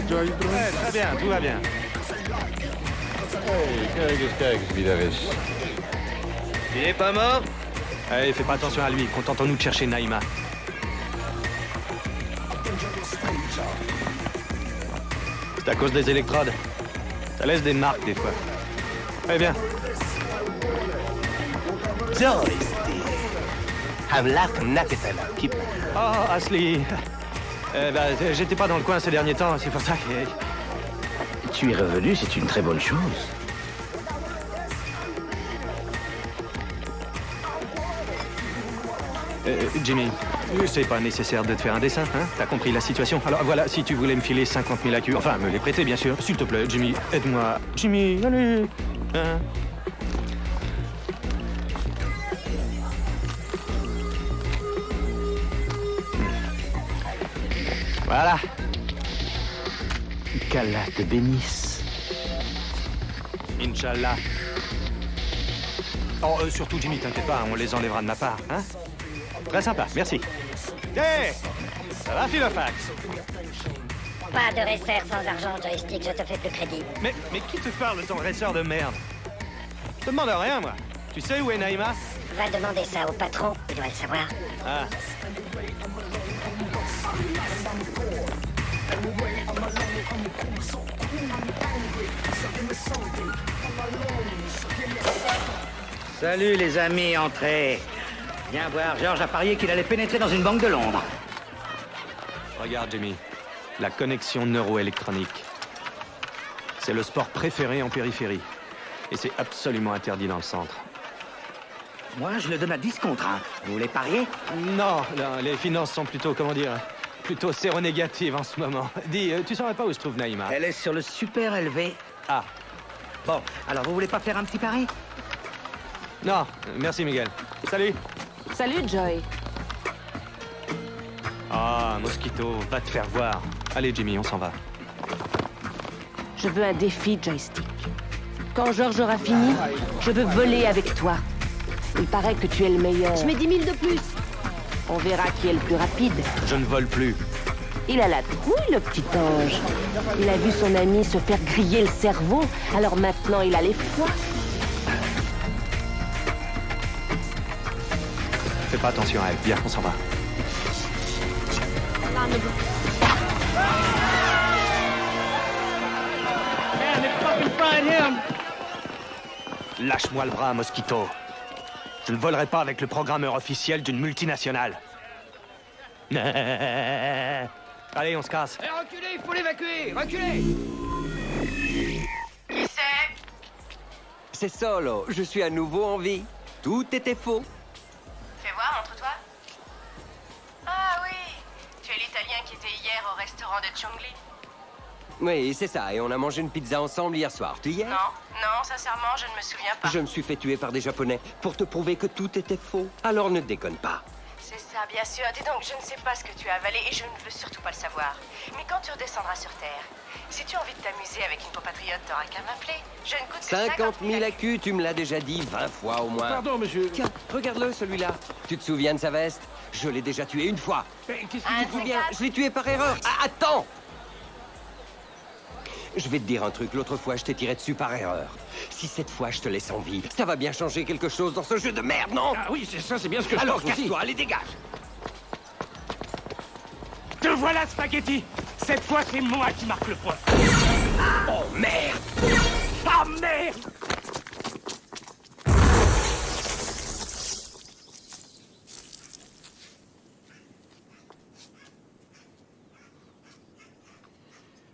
Très bien, tout va bien. Il est pas mort? Allez, fais pas attention à lui. Contentons-nous de chercher Naïma. C'est à cause des électrodes. Ça laisse des marques, des fois. Allez, viens. Oh, Ashley. J'étais pas dans le coin ces derniers temps, c'est pour ça que... Tu es revenu, c'est une très bonne chose. Jimmy, c'est pas nécessaire de te faire un dessin, hein? T'as compris la situation? Alors voilà, si tu voulais me filer 50 000 AQ, enfin, me les prêter, bien sûr. S'il te plaît, Jimmy, aide-moi. Jimmy, allez, hein? Voilà. Qu'Allah te bénisse. Inch'Allah. Oh, surtout, Jimmy, t'inquiète pas, on les enlèvera de ma part, hein? Très sympa, merci. Hey! Ça va, Philofax? Pas de resserre sans argent, Joystick, je te fais plus crédit. Mais qui te parle de ton ressort de merde? Je te demande rien, moi. Tu sais où est Naïma? Va demander ça au patron, il doit le savoir. Ah. Salut les amis, entrez. Viens voir, George a parié qu'il allait pénétrer dans une banque de Londres. Regarde, Jimmy. La connexion neuroélectronique. C'est le sport préféré en périphérie. Et c'est absolument interdit dans le centre. Moi, je le donne à 10 contre 1. Vous voulez parier? Non, les finances sont plutôt, comment dire, plutôt séronégatives en ce moment. Dis, tu saurais pas où se trouve Naïma? Elle est sur le super élevé. Ah. Bon, alors vous voulez pas faire un petit pari? Non, merci Miguel. Salut. Salut, Joy. Ah, Mosquito, va te faire voir. Allez, Jimmy, on s'en va. Je veux un défi, Joystick. Quand George aura fini, je veux voler avec toi. Il paraît que tu es le meilleur. Je mets 10 000 de plus. On verra qui est le plus rapide. Je ne vole plus. Il a la trouille, le petit ange. Il a vu son ami se faire griller le cerveau, alors maintenant il a les foies. Fais pas attention à elle. Viens, on s'en va. Lâche-moi le bras, Mosquito. Je ne volerai pas avec le programmeur officiel d'une multinationale. Allez, on se casse. Reculez, il faut l'évacuer. Reculez. Qui c'est? c'est Solo. Je suis à nouveau en vie. Tout était faux. Fais voir, montre-toi. Ah oui, tu es l'Italien qui était hier au restaurant de Chongli. Oui, c'est ça. Et on a mangé une pizza ensemble hier soir. Tu y es? Non, sincèrement, je ne me souviens pas. Je me suis fait tuer par des Japonais pour te prouver que tout était faux. Alors ne déconne pas. C'est ça, bien sûr. Dis donc, je ne sais pas ce que tu as avalé et je ne veux surtout pas le savoir. Mais quand tu redescendras sur Terre, si tu as envie de t'amuser avec une compatriote, t'auras qu'à m'appeler. Je ne coûte que 50 000 AQ, tu me l'as déjà dit 20 fois au moins. Pardon, monsieur. Tiens, regarde-le, celui-là. Tu te souviens de sa veste? Je l'ai déjà tué une fois. Mais qu'est-ce Tu te souviens? Je l'ai tué par erreur. Ah, attends! Je vais te dire un truc. L'autre fois, je t'ai tiré dessus par erreur. Si cette fois, je te laisse en vie, ça va bien changer quelque chose dans ce jeu de merde, non? Ah oui, c'est ça, c'est bien ce que je Alors, pense aussi. casse-toi, allez, dégage! Te voilà, Spaghetti! Cette fois, c'est moi qui marque le point. Oh, merde! Ah, merde!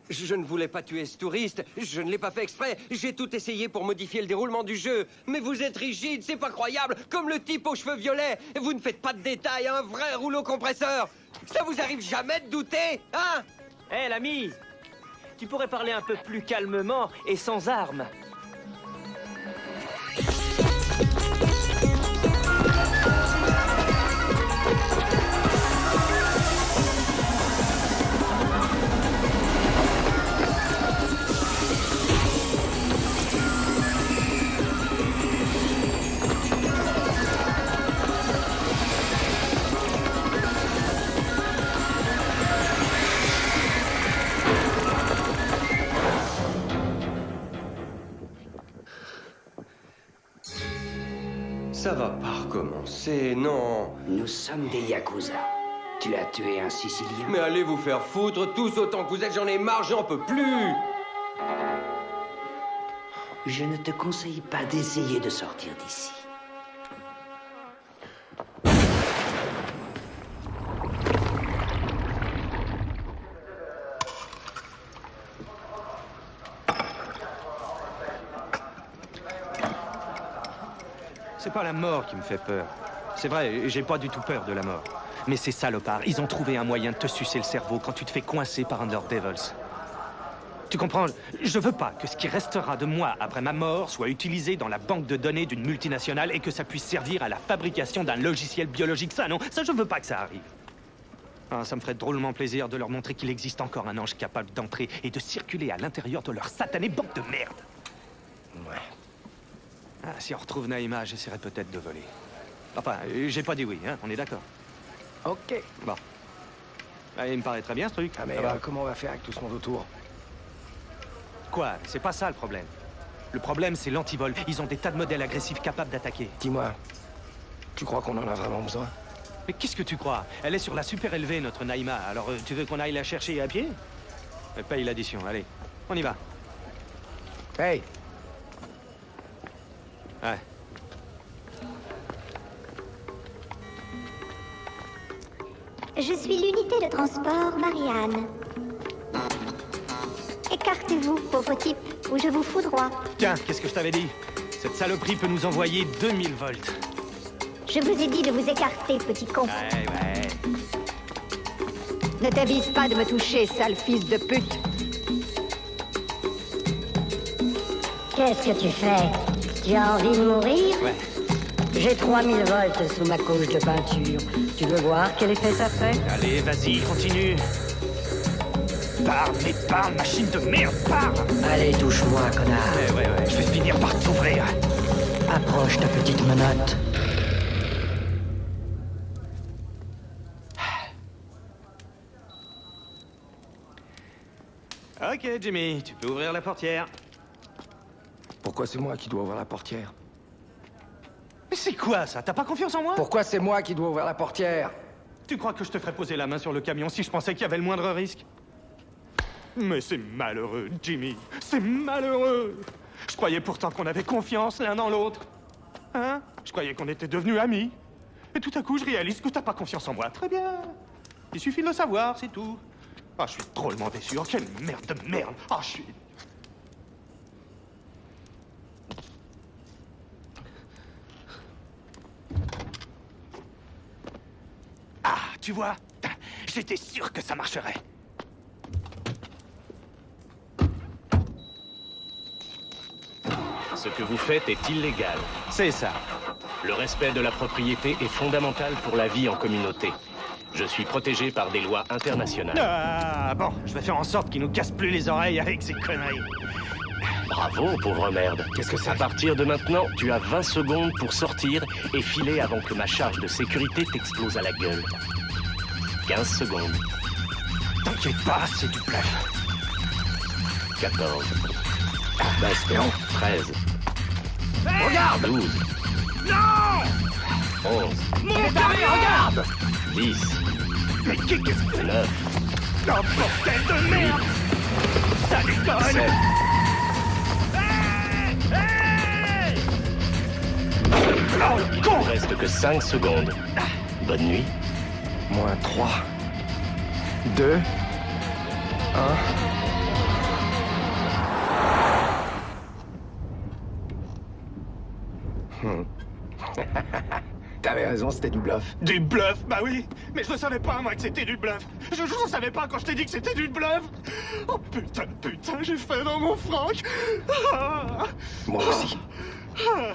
Je ne voulais pas tuer ce touriste. Je ne l'ai pas fait exprès. J'ai tout essayé pour modifier le déroulement du jeu. Mais vous êtes rigide, c'est pas croyable. Comme le type aux cheveux violets. Vous ne faites pas de détails, un vrai rouleau compresseur. Ça vous arrive jamais de douter, hein? Hé, l'ami! Tu pourrais parler un peu plus calmement et sans armes. Ça va pas recommencer, non. Nous sommes des Yakuza. Tu as tué un Sicilien. Mais allez vous faire foutre tous autant que vous êtes, j'en ai marre, j'en peux plus. Je ne te conseille pas d'essayer de sortir d'ici. C'est pas la mort qui me fait peur. C'est vrai, j'ai pas du tout peur de la mort. Mais ces salopards, ils ont trouvé un moyen de te sucer le cerveau quand tu te fais coincer par un de leurs Devils. Tu comprends? Je veux pas que ce qui restera de moi après ma mort soit utilisé dans la banque de données d'une multinationale et que ça puisse servir à la fabrication d'un logiciel biologique. Ça, non, ça, je veux pas que ça arrive. Ah, ça me ferait drôlement plaisir de leur montrer qu'il existe encore un ange capable d'entrer et de circuler à l'intérieur de leur satanée banque de merde. Ouais. Ah, si on retrouve Naïma, j'essaierai peut-être de voler. Enfin, j'ai pas dit oui, hein, on est d'accord. Ok. Bon. Ah, il me paraît très bien, ce truc. Ah, mais Ça va. comment on va faire avec tout ce monde autour? Quoi? C'est pas ça le problème. Le problème, c'est l'antivol. Ils ont des tas de modèles agressifs capables d'attaquer. Dis-moi, tu crois qu'on en a vraiment besoin? Mais qu'est-ce que tu crois? Elle est sur la super élevée, notre Naïma. Alors, tu veux qu'on aille la chercher à pied? Paye l'addition, allez. On y va. Hey! Ouais. Je suis l'unité de transport Marianne. Écartez-vous, pauvre type, ou je vous foudroie. Tiens, qu'est-ce que je t'avais dit? Cette saloperie peut nous envoyer 2000 volts. Je vous ai dit de vous écarter, petit con. Ouais. Ne t'avise pas de me toucher, sale fils de pute. Qu'est-ce que tu fais? Tu as envie de mourir? Ouais. J'ai 3000 volts sous ma couche de peinture. Tu veux voir quel effet ça fait? Allez, vas-y, continue. Parle, machine de merde, parle! Allez, touche-moi, connard. Ouais, je vais finir par t'ouvrir. Approche ta petite menotte. Ok, Jimmy, tu peux ouvrir la portière. Pourquoi c'est moi qui dois ouvrir la portière? Mais c'est quoi ça? T'as pas confiance en moi? Pourquoi c'est moi qui dois ouvrir la portière? Tu crois que je te ferais poser la main sur le camion si je pensais qu'il y avait le moindre risque? Mais c'est malheureux, Jimmy. C'est malheureux. Je croyais pourtant qu'on avait confiance l'un dans l'autre. Hein? Je croyais qu'on était devenus amis. Et tout à coup, je réalise que t'as pas confiance en moi. Très bien. Il suffit de le savoir, c'est tout. Ah, je suis drôlement déçu. Oh, quelle merde de merde. Ah, je suis... Tu vois, j'étais sûr que ça marcherait. Ce que vous faites est illégal. C'est ça. Le respect de la propriété est fondamental pour la vie en communauté. Je suis protégé par des lois internationales. Ah, bon, je vais faire en sorte qu'il nous casse plus les oreilles avec ces conneries. Bravo, pauvre merde. Qu'est-ce que c'est? À partir de maintenant, tu as 20 secondes pour sortir et filer avant que ma charge de sécurité t'explose à la gueule. 15 secondes. T'inquiète pas, c'est du bluff. 14. Bah, espérons. 13. Hey, regarde! 12. Non! 11. Mon camion, regarde! 10. Mais qu'est-ce que... 9. Oh, bordel de merde! Ça déconne! 7. Hey! Oh, il ne reste que 5 secondes. Bonne nuit. Moins 3, 2, 1... T'avais raison, c'était du bluff. Du bluff? Bah oui, mais je ne savais pas, moi, que c'était du bluff. Je ne savais pas quand je t'ai dit que c'était du bluff. Oh putain, j'ai faim dans mon franc. Ah. Moi aussi. Ah.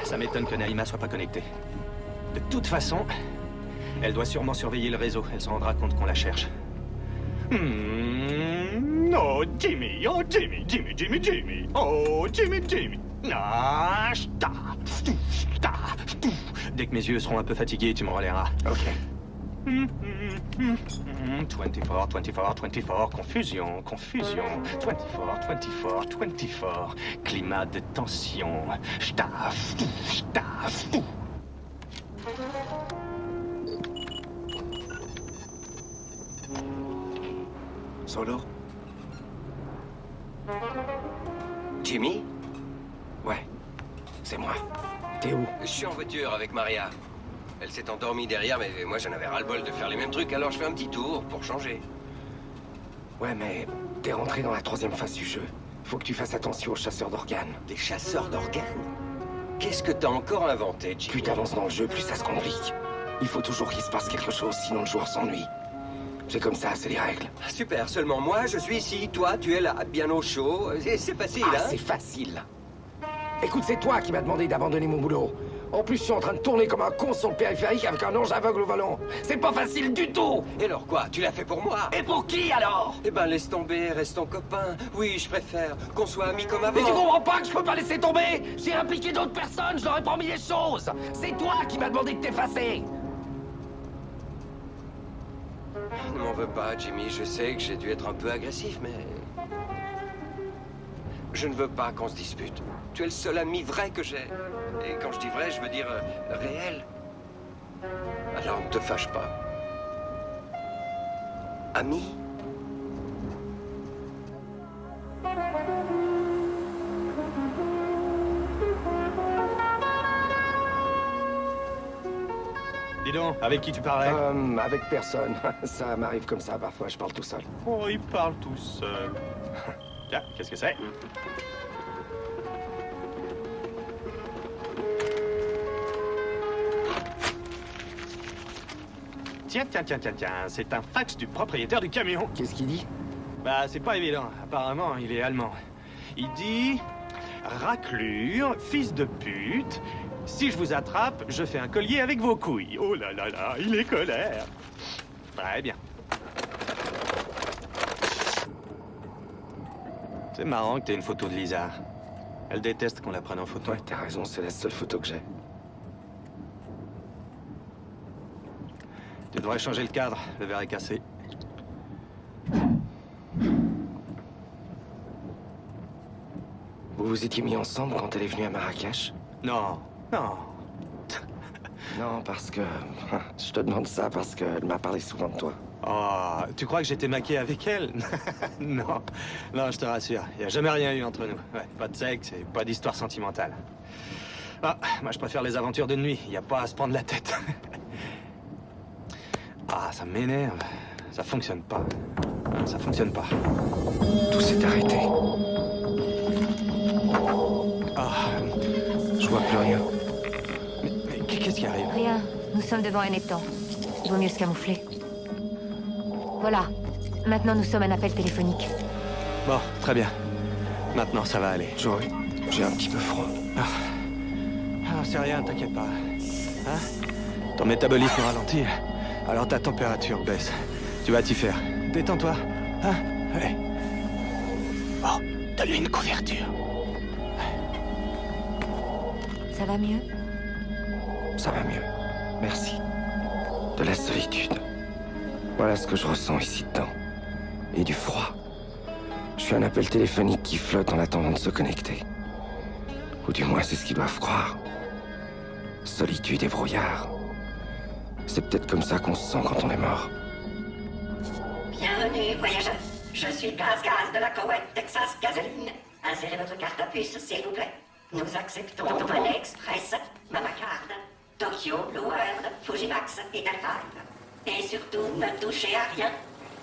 Ça m'étonne que Naïma soit pas connectée. De toute façon, elle doit sûrement surveiller le réseau. Elle se rendra compte qu'on la cherche. Oh, Jimmy, oh, Jimmy, Jimmy, Jimmy, Jimmy. Oh, Jimmy, Jimmy. Ah, Dès que mes yeux seront un peu fatigués, tu me relèveras. Ok. 24, 24, 24, confusion, confusion. 24, 24, 24, climat de tension. Staff. Solo? Jimmy? Ouais, c'est moi. T'es où? Je suis en voiture avec Maria. Elle s'est endormie derrière, mais moi j'en avais ras-le-bol de faire les mêmes trucs, alors je fais un petit tour pour changer. Ouais, mais t'es rentré dans la 3e phase du jeu. Faut que tu fasses attention aux chasseurs d'organes. Des chasseurs d'organes? Qu'est-ce que t'as encore inventé, Jimmy? Plus t'avances dans le jeu, plus ça se complique. Il faut toujours qu'il se passe quelque chose, sinon le joueur s'ennuie. C'est comme ça, c'est les règles. Super, seulement moi, je suis ici, toi, tu es là, bien au chaud. C'est facile, hein? C'est facile. Écoute, c'est toi qui m'as demandé d'abandonner mon boulot. En plus, je suis en train de tourner comme un con sur le périphérique avec un ange aveugle au volant. C'est pas facile du tout. Et alors quoi? Tu l'as fait pour moi? Et pour qui alors? Eh ben, laisse tomber, restons copains. Oui, je préfère qu'on soit amis comme avant. Mais tu comprends pas que je peux pas laisser tomber? J'ai impliqué d'autres personnes, je leur ai promis les choses. C'est toi qui m'as demandé de t'effacer. Ne m'en veux pas, Jimmy. Je sais que j'ai dû être un peu agressif, mais... Je ne veux pas qu'on se dispute. Tu es le seul ami vrai que j'ai. Et quand je dis vrai, je veux dire réel. Alors ne te fâche pas. Ami? Dis donc, avec qui tu parlais? Avec personne. Ça m'arrive comme ça, parfois, je parle tout seul. Oh, il parle tout seul. Tiens, qu'est-ce que c'est? Tiens, c'est un fax du propriétaire du camion. Qu'est-ce qu'il dit? Bah, c'est pas évident. Apparemment, il est allemand. Il dit... Raclure, fils de pute, si je vous attrape, je fais un collier avec vos couilles. Oh là là là, il est colère. Très bien. C'est marrant que t'aies une photo de Lisa. Elle déteste qu'on la prenne en photo. Ouais, t'as raison, c'est la seule photo que j'ai. Tu devrais changer le cadre, le verre est cassé. Vous vous étiez mis ensemble quand elle est venue à Marrakech? Non, non. Non, parce que... Je te demande ça parce qu'elle m'a parlé souvent de toi. Oh, tu crois que j'étais maqué avec elle? Non, non, je te rassure. Il n'y a jamais rien eu entre nous. Ouais, pas de sexe et pas d'histoire sentimentale. Ah, moi, je préfère les aventures de nuit. Il n'y a pas à se prendre la tête. Ah, ça m'énerve. Ça fonctionne pas. Ça fonctionne pas. Tout s'est arrêté. Ah, je vois plus rien. Mais qu'est-ce qui arrive? Rien. Nous sommes devant un étang. Il vaut mieux se camoufler. Voilà. Maintenant, nous sommes à un appel téléphonique. Bon, très bien. Maintenant, ça va aller. Joey, j'ai un petit peu froid. Ah, c'est rien, t'inquiète pas. Hein? Ton métabolisme ralentit, alors ta température baisse. Tu vas t'y faire. Détends-toi. Hein? Allez. Bon, donne-lui une couverture. Ça va mieux? Ça va mieux. Merci. De la solitude. Voilà ce que je ressens ici dedans. Et du froid. Je suis un appel téléphonique qui flotte en attendant de se connecter. Ou du moins, c'est ce qu'ils doivent croire. Solitude et brouillard. C'est peut-être comme ça qu'on se sent quand on est mort. Bienvenue, voyageurs. Je suis Gaz de la Koweït Texas Gasoline. Insérez votre carte à puce, s'il vous plaît. Nous acceptons Money Express, Mamacard, Tokyo, Blue World, Fujimax et Delphi. Et surtout, ne touchez à rien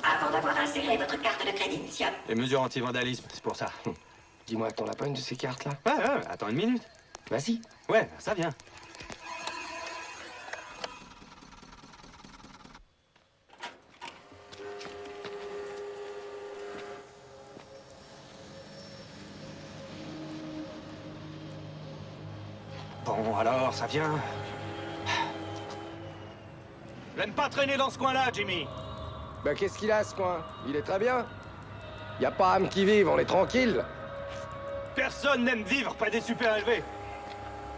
avant d'avoir inséré votre carte de crédit, monsieur. Les mesures anti-vandalisme, c'est pour ça. Dis-moi, t'en as pas une de ces cartes-là? Ouais, attends une minute. Vas-y. Ouais, ça vient. Bon, alors, ça vient. J'aime pas traîner dans ce coin-là, Jimmy. Ben qu'est-ce qu'il a, ce coin? Il est très bien. Y a pas âme qui vive, on est tranquille. Personne n'aime vivre près des super élevés.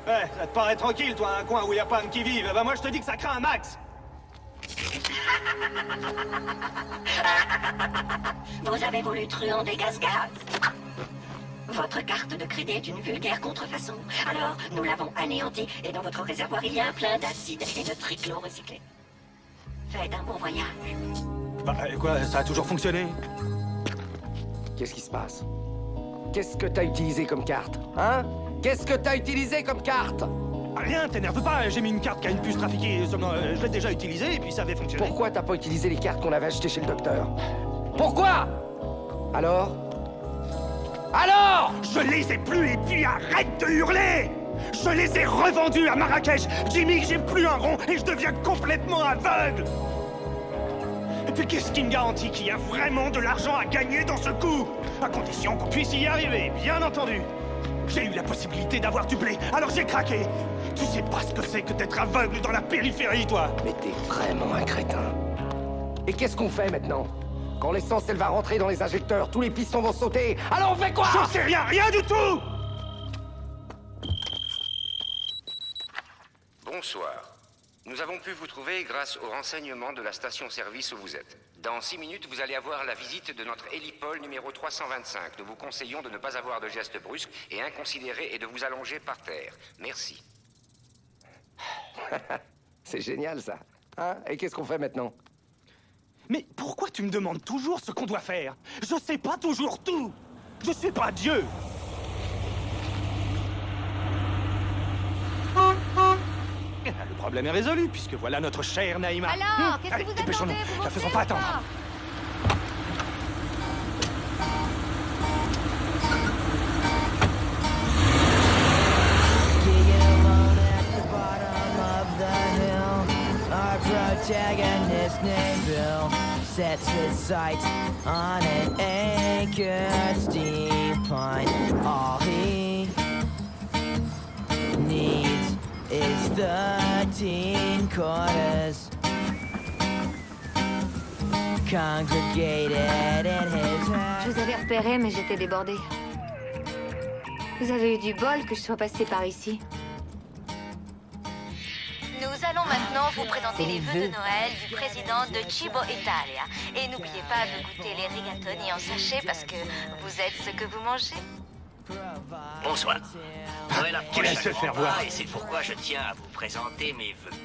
Ouais, ça te paraît tranquille, toi, un coin où y a pas âme qui vive. Ben moi, je te dis que ça craint un max. Vous avez voulu truander Gaz-Gaz. Votre carte de crédit est une vulgaire contrefaçon. Alors, nous l'avons anéantie et dans votre réservoir, il y a un plein d'acide et de triclon recyclé. Faites un bon voyage. Bah, quoi, ça a toujours fonctionné? Qu'est-ce qui se passe? Qu'est-ce que t'as utilisé comme carte? Hein? Qu'est-ce que t'as utilisé comme carte? Rien, t'énerve pas, j'ai mis une carte qui a une puce trafiquée. Je l'ai déjà utilisée et puis ça avait fonctionné. Pourquoi t'as pas utilisé les cartes qu'on avait achetées chez le docteur? Pourquoi? Alors? Je les ai plus et puis arrête de hurler! Je les ai revendus à Marrakech! Jimmy, j'ai plus un rond et je deviens complètement aveugle! Et puis qu'est-ce qui me garantit qu'il y a vraiment de l'argent à gagner dans ce coup? À condition qu'on puisse y arriver, bien entendu! J'ai eu la possibilité d'avoir du blé, alors j'ai craqué! Tu sais pas ce que c'est que d'être aveugle dans la périphérie, toi! Mais t'es vraiment un crétin. Et qu'est-ce qu'on fait maintenant? Quand l'essence, elle va rentrer dans les injecteurs, tous les pistons vont sauter. Alors on fait quoi? J'en sais rien du tout! Bonsoir. Nous avons pu vous trouver grâce aux renseignements de la station-service où vous êtes. Dans 6 minutes, vous allez avoir la visite de notre hélipole numéro 325. Nous vous conseillons de ne pas avoir de gestes brusques et inconsidérés et de vous allonger par terre. Merci. C'est génial, ça. Hein? Et qu'est-ce qu'on fait maintenant? Mais pourquoi tu me demandes toujours ce qu'on doit faire? Je sais pas toujours tout! Je suis pas Dieu! Le problème est résolu, puisque voilà notre chère Naïma. Alors, qu'est-ce Allez, que vous dépêchons-nous, attendez? Vous la faisons montez pas ou attendre. Protagonist named Bill sets his sights on an anchored steam pine. All he needs is 13 quarters congregated in his head. Je vous avais repéré, mais j'étais débordée. Vous avez eu du bol que je sois passée par ici. Nous allons maintenant vous présenter les vœux de Noël du président de Cibo Italia. Et n'oubliez pas de goûter les rigatoni en sachet parce que vous êtes ce que vous mangez. Bonsoir. Noël Qu'il aille approche se à faire grands voir. pas et c'est pourquoi je tiens à vous présenter mes vœux.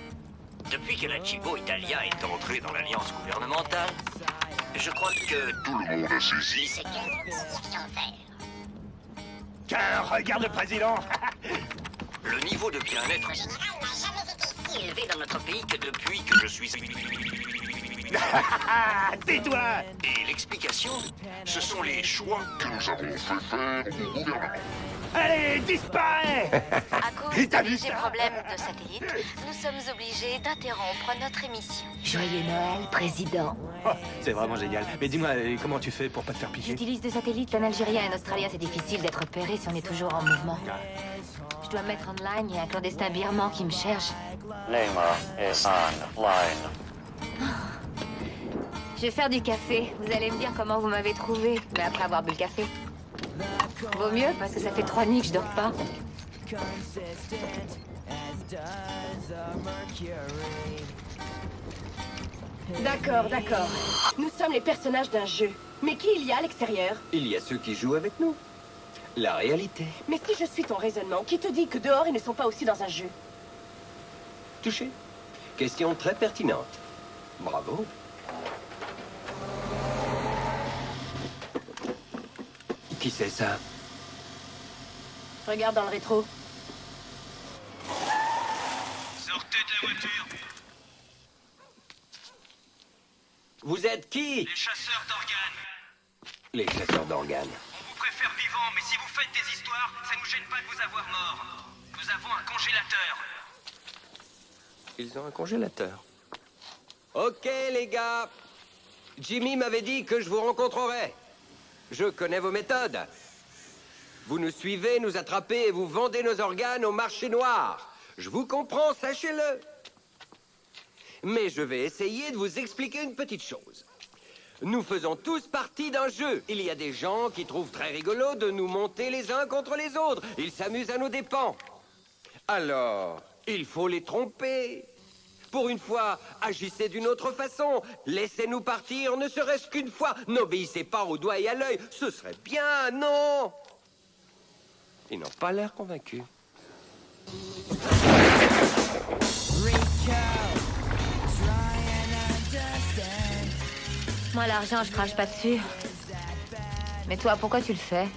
Depuis que la Cibo Italia est entrée dans l'alliance gouvernementale, je crois que tout le monde a saisi C'est quelle décision faire? Car regarde le président! le niveau de bien-être Le général n'a jamais été si élevé dans notre pays que depuis que je suis Tais-toi! Et l'explication, ce sont les choix que nous avons fait faire au gouvernement. Allez, disparais! À cause de légers problèmes de satellite, nous sommes obligés d'interrompre notre émission. Joyeux Noël, président. Oh, c'est vraiment génial. Mais dis-moi, comment tu fais pour pas te faire piquer? J'utilise des satellites. Un Algérien et un Australien, c'est difficile d'être repéré si on est toujours en mouvement. Je dois mettre en ligne, il y a un clandestin birman qui me cherche. Neymar est online. Je vais faire du café. Vous allez me dire comment vous m'avez trouvé, mais après avoir bu le café. Vaut mieux, parce que ça fait 3 nuits que je dors pas. D'accord, d'accord. Nous sommes les personnages d'un jeu. Mais qui il y a à l'extérieur? Il y a ceux qui jouent avec nous. La réalité. Mais si je suis ton raisonnement, qui te dit que dehors ils ne sont pas aussi dans un jeu? Touché. Question très pertinente. Bravo. Qui c'est ça? Regarde dans le rétro. Sortez de la voiture. Vous êtes qui? Les chasseurs d'organes. Les chasseurs d'organes. On vous préfère vivant, mais si vous faites des histoires, ça nous gêne pas de vous avoir mort. Nous avons un congélateur. Ils ont un congélateur. Ok, les gars. Jimmy m'avait dit que je vous rencontrerais. Je connais vos méthodes. Vous nous suivez, nous attrapez et vous vendez nos organes au marché noir. Je vous comprends, sachez-le. Mais je vais essayer de vous expliquer une petite chose. Nous faisons tous partie d'un jeu. Il y a des gens qui trouvent très rigolo de nous monter les uns contre les autres. Ils s'amusent à nos dépens. Alors, il faut les tromper. Pour une fois, agissez d'une autre façon. Laissez-nous partir, ne serait-ce qu'une fois. N'obéissez pas au doigt et à l'œil. Ce serait bien, non? Ils n'ont pas l'air convaincus. Moi, l'argent, je crache pas dessus. Mais toi, pourquoi tu le fais?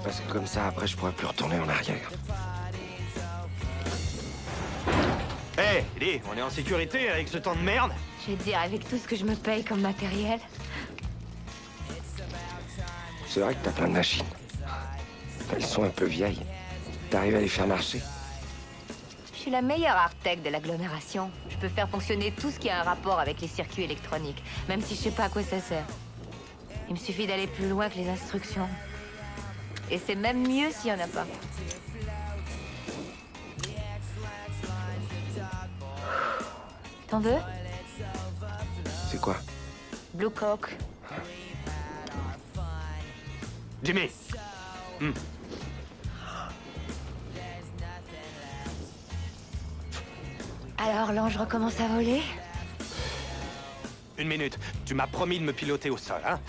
Parce que comme ça, après, je pourrais plus retourner en arrière. Hé, hey, on est en sécurité avec ce temps de merde? Je vais te dire, avec tout ce que je me paye comme matériel. C'est vrai que t'as plein de machines. Elles sont un peu vieilles. T'arrives à les faire marcher? Je suis la meilleure architecte de l'agglomération. Je peux faire fonctionner tout ce qui a un rapport avec les circuits électroniques, même si je sais pas à quoi ça sert. Il me suffit d'aller plus loin que les instructions. Et c'est même mieux s'il y en a pas. T'en veux? C'est quoi? Blue Coke. Jimmy. Alors l'ange recommence à voler? Une minute. Tu m'as promis de me piloter au sol, hein?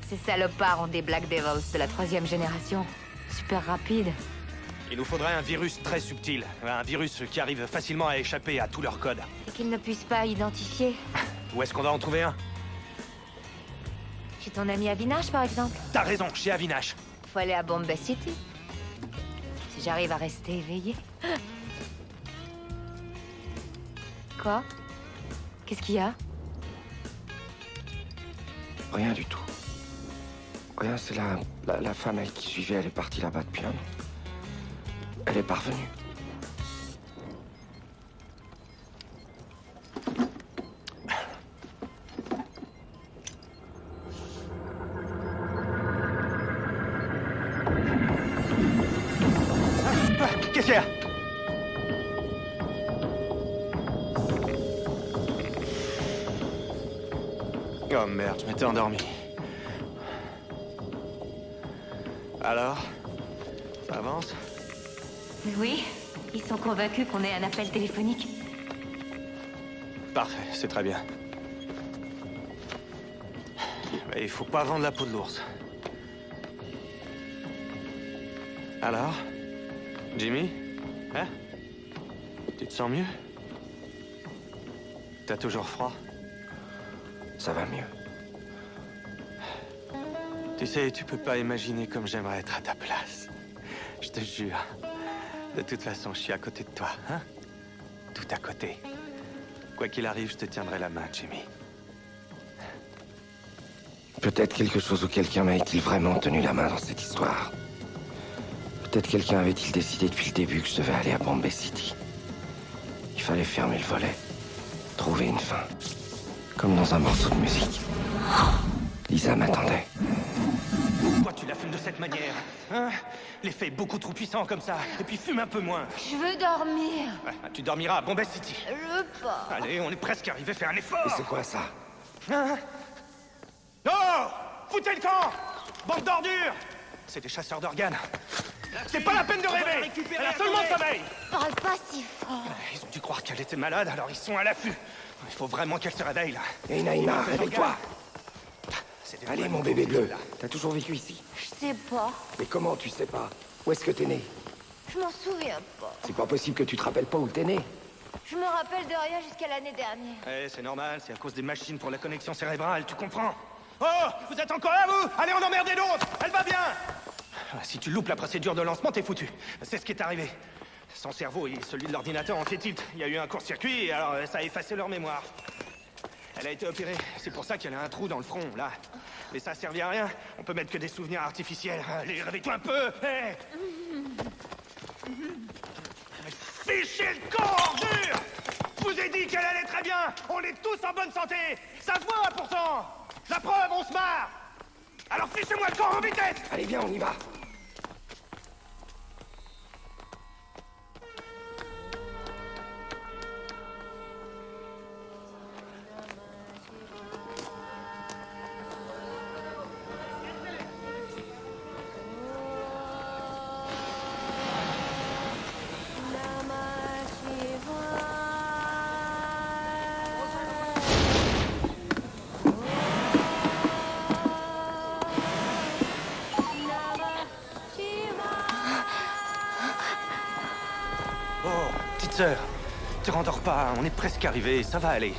Ces salopards ont des Black Devils de la 3e génération. Super rapide. Il nous faudrait un virus très subtil. Un virus qui arrive facilement à échapper à tous leurs codes. Et qu'ils ne puissent pas identifier. Où est-ce qu'on va en trouver un? Chez ton ami Avinash, par exemple? T'as raison, chez Avinash. Faut aller à Bombay City. Si j'arrive à rester éveillé. Quoi? Qu'est-ce qu'il y a? Rien du tout. Rien, c'est la femme elle, qui suivait, elle est partie là-bas depuis un an. Elle est parvenue. Qu'est-ce qu'il y a? Oh merde, je m'étais endormi. Alors? Ça avance? Mais oui, ils sont convaincus qu'on ait un appel téléphonique. Parfait, c'est très bien. Mais il faut pas vendre la peau de l'ours. Alors? Jimmy? Hein? Tu te sens mieux? T'as toujours froid? Ça va mieux. Tu sais, tu peux pas imaginer comme j'aimerais être à ta place. Je te jure. De toute façon, je suis à côté de toi, hein? Tout à côté. Quoi qu'il arrive, je te tiendrai la main, Jimmy. Peut-être quelque chose ou quelqu'un m'a-t-il vraiment tenu la main dans cette histoire. Peut-être quelqu'un avait-il décidé depuis le début que je devais aller à Bombay City. Il fallait fermer le volet, trouver une fin. Comme dans un morceau de musique. Lisa m'attendait. Pourquoi tu la fumes de cette manière? Hein? L'effet est beaucoup trop puissant comme ça. Et puis fume un peu moins. Je veux dormir. Ouais, tu dormiras à Bombay City. Je veux pas. Allez, on est presque arrivé, fais un effort. Et c'est quoi ça? Hein? Non! Foutez le camp! Bande d'ordures! C'est des chasseurs d'organes. C'est pas la peine de rêver! Elle a seulement sommeil! Parle pas si fort. Ils ont dû croire qu'elle était malade, alors ils sont à l'affût. Il faut vraiment qu'elle se réveille, là. Hé, Naïma, réveille-toi! Allez, mon bébé bleu, t'as toujours vécu ici? Je sais pas. Mais comment tu sais pas? Où est-ce que t'es né? Je m'en souviens pas. C'est pas possible que tu te rappelles pas où t'es né. Je me rappelle de rien jusqu'à l'année dernière. Eh, c'est normal, c'est à cause des machines pour la connexion cérébrale, tu comprends? Oh! Vous êtes encore là, vous? Allez, on emmerde d'autres! Elle va bien! Si tu loupes la procédure de lancement, t'es foutu. C'est ce qui est arrivé. Son cerveau et celui de l'ordinateur ont fait tilt. Il y a eu un court-circuit, et alors ça a effacé leur mémoire. Elle a été opérée. C'est pour ça qu'elle a un trou dans le front, là. Mais ça servi à rien. On peut mettre que des souvenirs artificiels. Allez, réveille-toi un peu! Hey! Fichez le camp, ordure! Je vous ai dit qu'elle allait très bien! On est tous en bonne santé! Ça se voit, pourtant! La preuve, on se marre! Alors fichez-moi le camp en vitesse! Allez, viens, on y va. Sœur, te rendors pas, on est presque arrivé, ça va aller.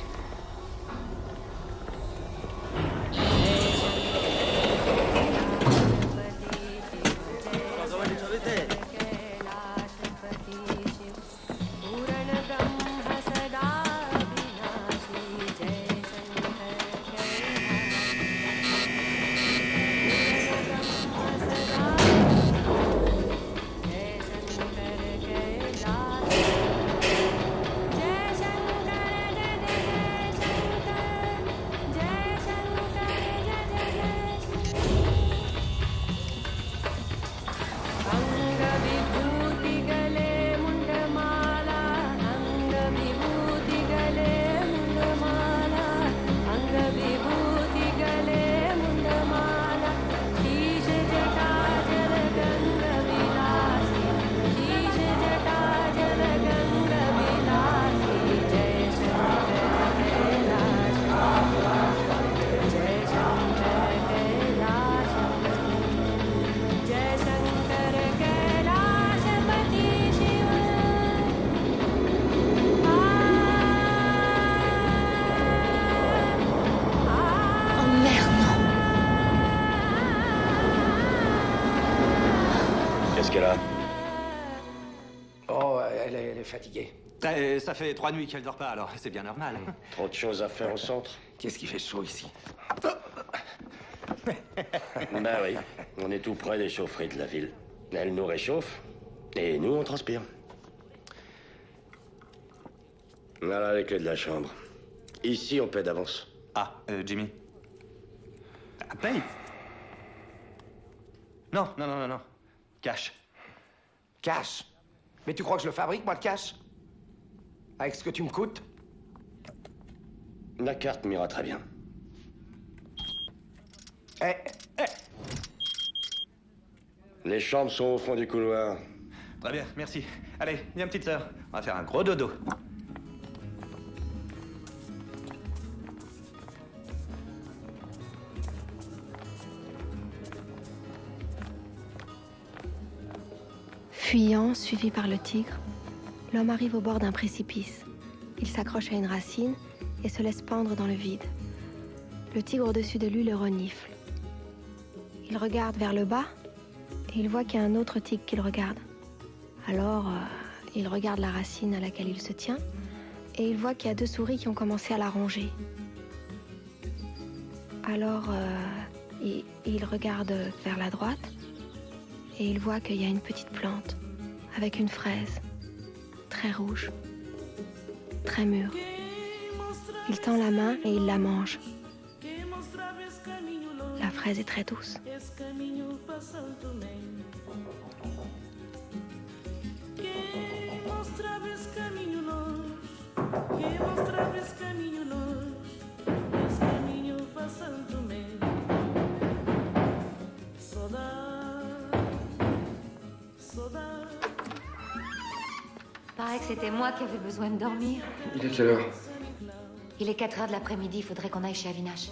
Oh, elle est fatiguée. Ça fait 3 nuits qu'elle dort pas, alors c'est bien normal. Trop de choses à faire au centre. Qu'est-ce qui fait chaud ici? Bah oui, on est tout près des chaufferies de la ville. Elle nous réchauffe, et nous on transpire. Voilà les clés de la chambre. Ici, on paie d'avance. Ah, Jimmy. Paye? Non. Cash. Cash? Mais tu crois que je le fabrique, moi, le cash? Avec ce que tu me coûtes? La carte m'ira très bien. Les chambres sont au fond du couloir. Très bien, merci. Allez, viens, petite sœur. On va faire un gros dodo. Fuyant, suivi par le tigre, l'homme arrive au bord d'un précipice. Il s'accroche à une racine et se laisse pendre dans le vide. Le tigre au-dessus de lui le renifle. Il regarde vers le bas et il voit qu'il y a un autre tigre qui le regarde. Alors, il regarde la racine à laquelle il se tient et il voit qu'il y a 2 souris qui ont commencé à la ronger. Alors, il regarde vers la droite et il voit qu'il y a une petite plante avec une fraise très rouge, très mûre. Il tend la main et il la mange. La fraise est très douce. Paraît que c'était moi qui avais besoin de dormir. Il est quelle heure? Il est 4 heures de l'après-midi, il faudrait qu'on aille chez Avinash.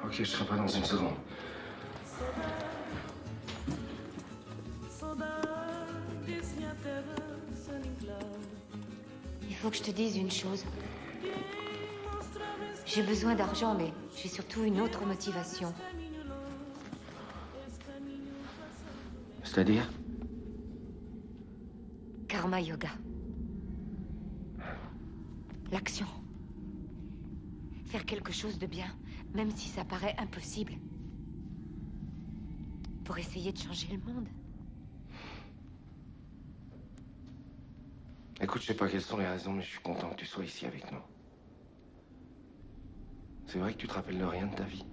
Ok, je serai pas dans une seconde. Il faut que je te dise une chose. J'ai besoin d'argent, mais j'ai surtout une autre motivation. C'est-à-dire? Karma Yoga. L'action. Faire quelque chose de bien, même si ça paraît impossible. Pour essayer de changer le monde. Écoute, je sais pas quelles sont les raisons, mais je suis content que tu sois ici avec nous. C'est vrai que tu te rappelles de rien de ta vie?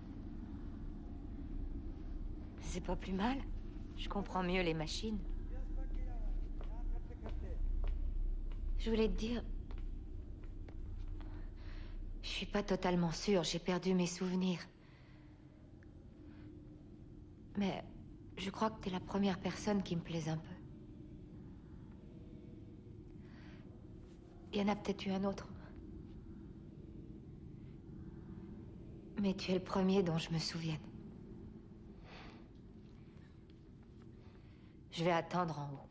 C'est pas plus mal. Je comprends mieux les machines. Je voulais te dire... Je suis pas totalement sûre, j'ai perdu mes souvenirs. Mais je crois que t'es la première personne qui me plaise un peu. Il y en a peut-être eu un autre. Mais tu es le premier dont je me souvienne. Je vais attendre en haut.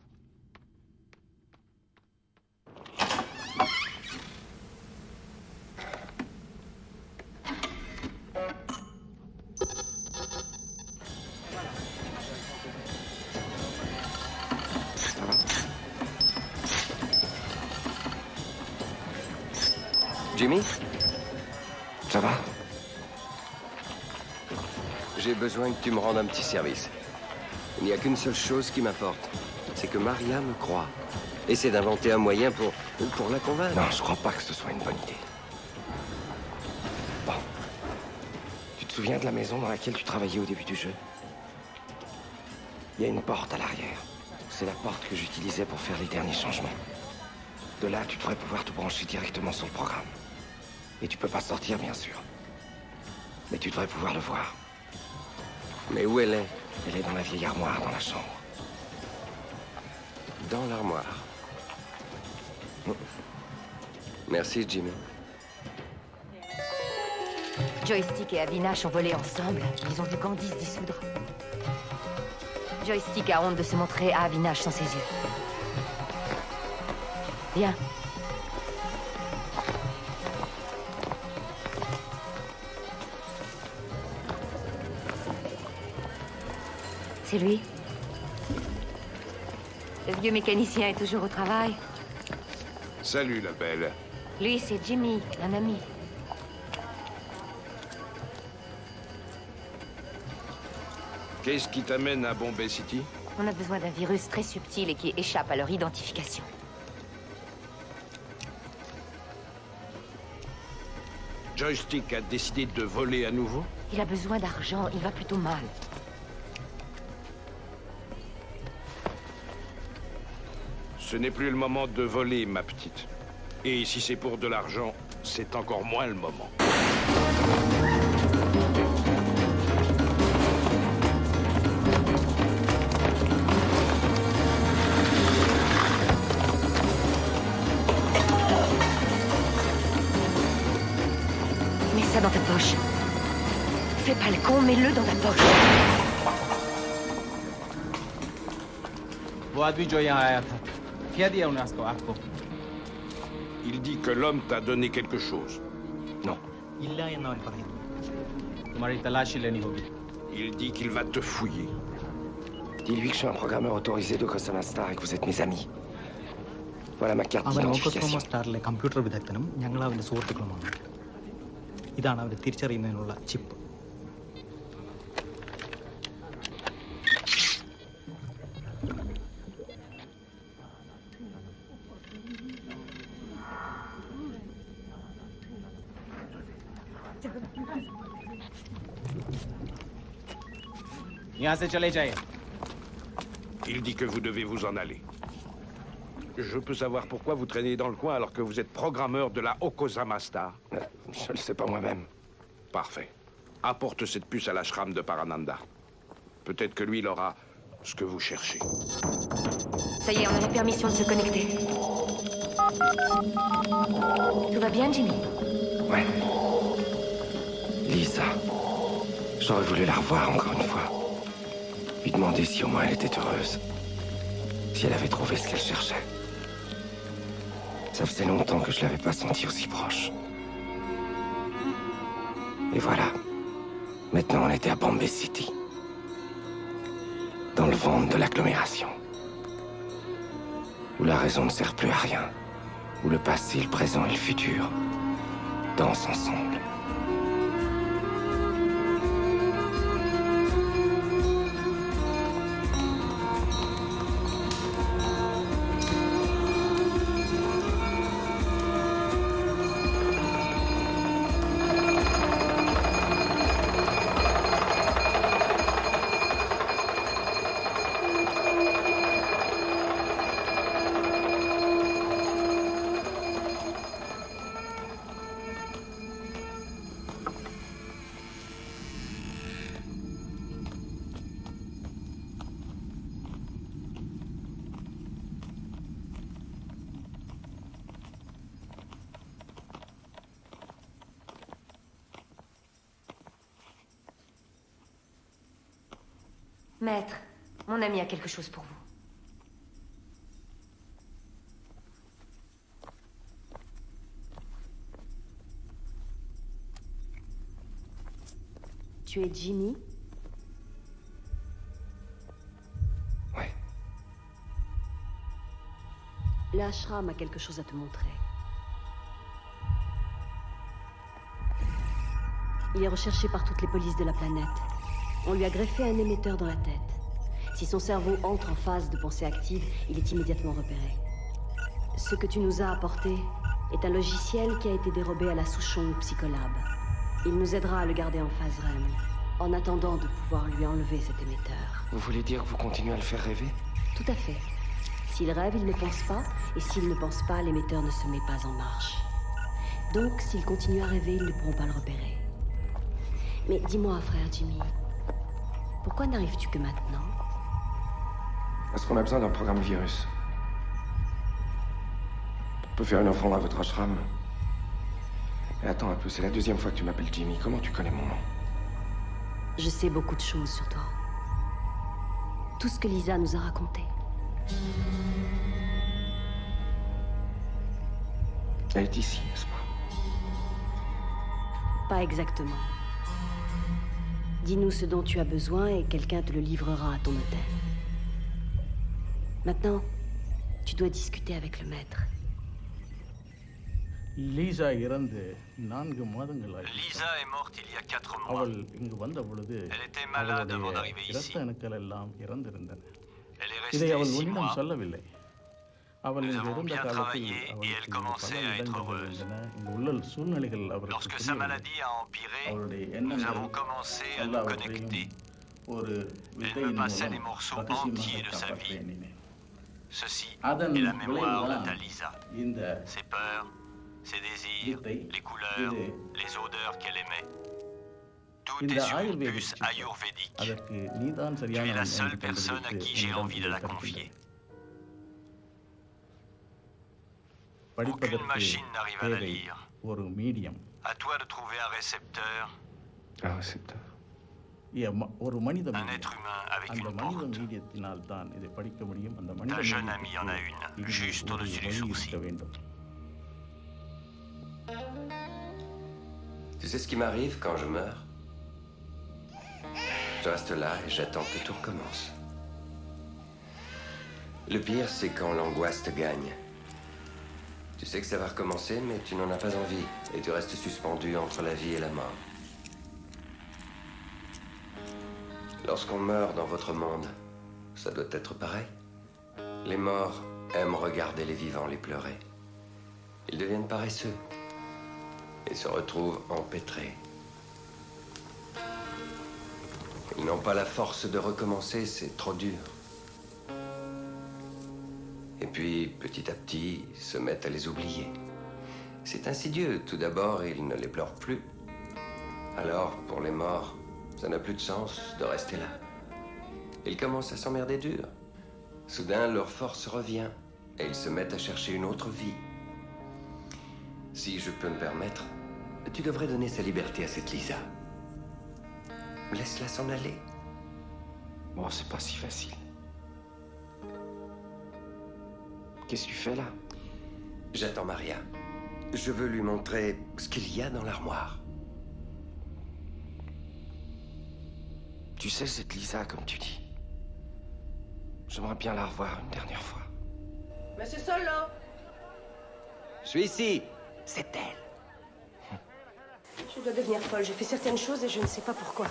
Jimmy? Ça va? J'ai besoin que tu me rendes un petit service. Il n'y a qu'une seule chose qui m'importe. C'est que Maria me croit. Essaie d'inventer un moyen pour la convaincre. Non, je crois pas que ce soit une bonne idée. Bon. Tu te souviens de la maison dans laquelle tu travaillais au début du jeu? Il y a une porte à l'arrière. C'est la porte que j'utilisais pour faire les derniers changements. De là, tu devrais pouvoir te brancher directement sur le programme. Et tu peux pas sortir, bien sûr. Mais tu devrais pouvoir le voir. Mais où elle est? Elle est dans la vieille armoire, dans la chambre. Dans l'armoire. Merci, Jimmy. Joystick et Avinash ont volé ensemble. Ils ont vu Candy se dissoudre. Joystick a honte de se montrer à Avinash sans ses yeux. Viens. C'est lui. Le vieux mécanicien est toujours au travail. Salut, la belle. Lui, c'est Jimmy, un ami. Qu'est-ce qui t'amène à Bombay City? On a besoin d'un virus très subtil et qui échappe à leur identification. Joystick a décidé de voler à nouveau? Il a besoin d'argent, il va plutôt mal. Ce n'est plus le moment de voler, ma petite. Et si c'est pour de l'argent, c'est encore moins le moment. Mets ça dans ta poche. Fais pas le con, mets-le dans ta poche. Il dit que l'homme t'a donné quelque chose. Non. Il dit qu'il va te fouiller. Dis-lui que je suis un programmeur autorisé de Cosama Star et que vous êtes mes amis. Voilà ma carte അവൻ d'identification. ഓക്കോസോമ സ്റ്റാറിലെ കമ്പ്യൂട്ടർ വിദഗ്ധനും ഞങ്ങൾ അവൻ്റെ സുഹൃത്തുക്കളുമാണ്. ഇതാണ് അവരെ തിരിച്ചറിയുന്നതിനുള്ള ചിപ്പ്. यहाँ से चले जाए. Il dit que vous devez vous en aller. Je peux savoir pourquoi vous traînez dans le coin alors que vous êtes programmeur de la Okozama Star? Je le sais pas moi-même. Parfait. Apporte cette puce à l'ashram de Parananda. Peut-être que lui, il aura ce que vous cherchez. Ça y est, on a la permission de se connecter. Tout va bien, Jimmy? Ouais. Lisa. J'aurais voulu la revoir encore une fois. Lui demander si au moins elle était heureuse. Si elle avait trouvé ce qu'elle cherchait. Ça faisait longtemps que je l'avais pas sentie aussi proche. Et voilà. Maintenant, on était à Bombay City. Dans le ventre de l'agglomération. Où la raison ne sert plus à rien. Où le passé, le présent et le futur dansent ensemble. Maître, mon ami a quelque chose pour vous. Tu es Jimmy? Ouais. L'ashram a quelque chose à te montrer. Il est recherché par toutes les polices de la planète. On lui a greffé un émetteur dans la tête. Si son cerveau entre en phase de pensée active, il est immédiatement repéré. Ce que tu nous as apporté est un logiciel qui a été dérobé à la Souchong Psycholab. Il nous aidera à le garder en phase REM, en attendant de pouvoir lui enlever cet émetteur. Vous voulez dire que vous continuez à le faire rêver? Tout à fait. S'il rêve, il ne pense pas, et s'il ne pense pas, l'émetteur ne se met pas en marche. Donc, s'il continue à rêver, ils ne pourront pas le repérer. Mais dis-moi, frère Jimmy, pourquoi n'arrives-tu que maintenant? Parce qu'on a besoin d'un programme virus. On peut faire une offrande à votre ashram. Mais attends un peu, c'est la deuxième fois que tu m'appelles Jimmy. Comment tu connais mon nom? Je sais beaucoup de choses sur toi. Tout ce que Lisa nous a raconté. Elle est ici, n'est-ce pas? Pas exactement. Dis-nous ce dont tu as besoin et quelqu'un te le livrera à ton hôtel. Maintenant, tu dois discuter avec le maître. Lisa இறந்து 4 மாதங்களாய். Lisa est morte il y a 4 mois. அவள் இங்கு வந்த பொழுது Elle était malade avant d'arriver ici. இரத்த அணுக்கள் எல்லாம் இறந்திருந்தன. Elle est இதை restée அவள் 6 உன்னிடம் mois. சொல்லவில்லை. அவள் Nous இங்கு avons இருந்த bien காலத்தில் travaillé et elle commençait à être heureuse. இங்கு உள்ள சூழ்நிலைகள் அவருக்கு Lorsque sa maladie a empiré, அவளுடைய nous எண்ணங்கள் avons commencé à nous connecter. ஒரு Elle me வித்தையின் passait மூலம் les morceaux ரகசியமாக entiers de sa காப்பாற்ற vie. எண்ணினேன். Ceci அதன் est la mémoire de விளைவுதான் ta Lisa. இந்த Ses peurs, ses désirs, les couleurs, les odeurs qu'elle aimait. Tout இந்த est sur une ayurvedic puce ayurvédique. அதற்கு நீதான் Tu சரியான es la நண்பன் seule என்று personne à கண்டுபிடித்து qui j'ai என்னிடம் envie de la இதை confier. தருகிறேன். படிப்பதற்கு machine n'arrive à la தேவை lire. ஒரு மீடியம். À toi de trouver un récepteur. Un récepteur. ஒரு மனித Un être humain avec அந்த une மனித porte. மீடியத்தினால் தான் இதை படிக்க முடியும். அந்த மனித Ta jeune amie en a une, juste au-dessus du sourcil. இருக்க வேண்டும். Tu sais ce qui m'arrive quand je meurs? Je reste là et j'attends que tout recommence. Le pire, c'est quand l'angoisse te gagne Tu sais que ça va recommencer, mais tu n'en as pas envie. Et tu restes suspendu entre la vie et la mort. Lorsqu'on meurt dans votre monde, ça doit être pareil. Les morts aiment regarder les vivants les pleurer. Ils deviennent paresseux et se retrouvent empêtrés. Ils n'ont pas la force de recommencer, c'est trop dur. Et puis, petit à petit, se mettent à les oublier. C'est insidieux. Tout d'abord, ils ne les pleurent plus. Alors, pour les morts, ça n'a plus de sens de rester là. Ils commencent à s'emmerder dur. Soudain, leur force revient et ils se mettent à chercher une autre vie. Si je peux me permettre, tu devrais donner sa liberté à cette Lisa. Laisse-la s'en aller. Bon, c'est pas si facile. Qu'est-ce que tu fais là? J'attends Maria. Je veux lui montrer ce qu'il y a dans l'armoire. Tu sais, cette Lisa, comme tu dis. J'aimerais bien la revoir une dernière fois. Monsieur Solo! Je suis ici. C'est elle. Je dois devenir folle. J'ai fait certaines choses et je ne sais pas pourquoi.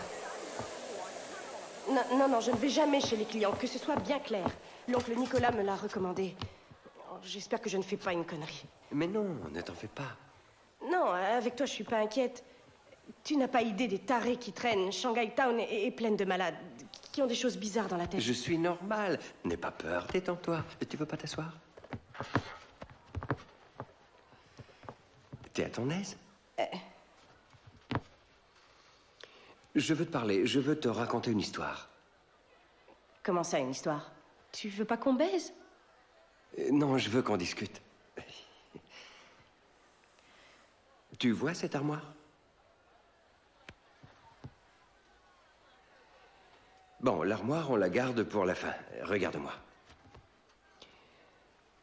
Non, je ne vais jamais chez les clients, que ce soit bien clair. L'oncle Nicolas me l'a recommandé. Oh, j'espère que je ne fais pas une connerie. Mais non, ne t'en fais pas. Non, avec toi, je suis pas inquiète. Tu n'as pas idée des tarés qui traînent. Shanghai Town est pleine de malades, qui ont des choses bizarres dans la tête. Je suis normal. N'aie pas peur, détends-toi. Tu veux pas t'asseoir? T'es à ton aise? Je veux te parler, je veux te raconter une histoire. Comment ça, une histoire? Tu veux pas qu'on baise? Non, je veux qu'on discute. Tu vois cette armoire? Bon, l'armoire, on la garde pour la fin. Regarde-moi.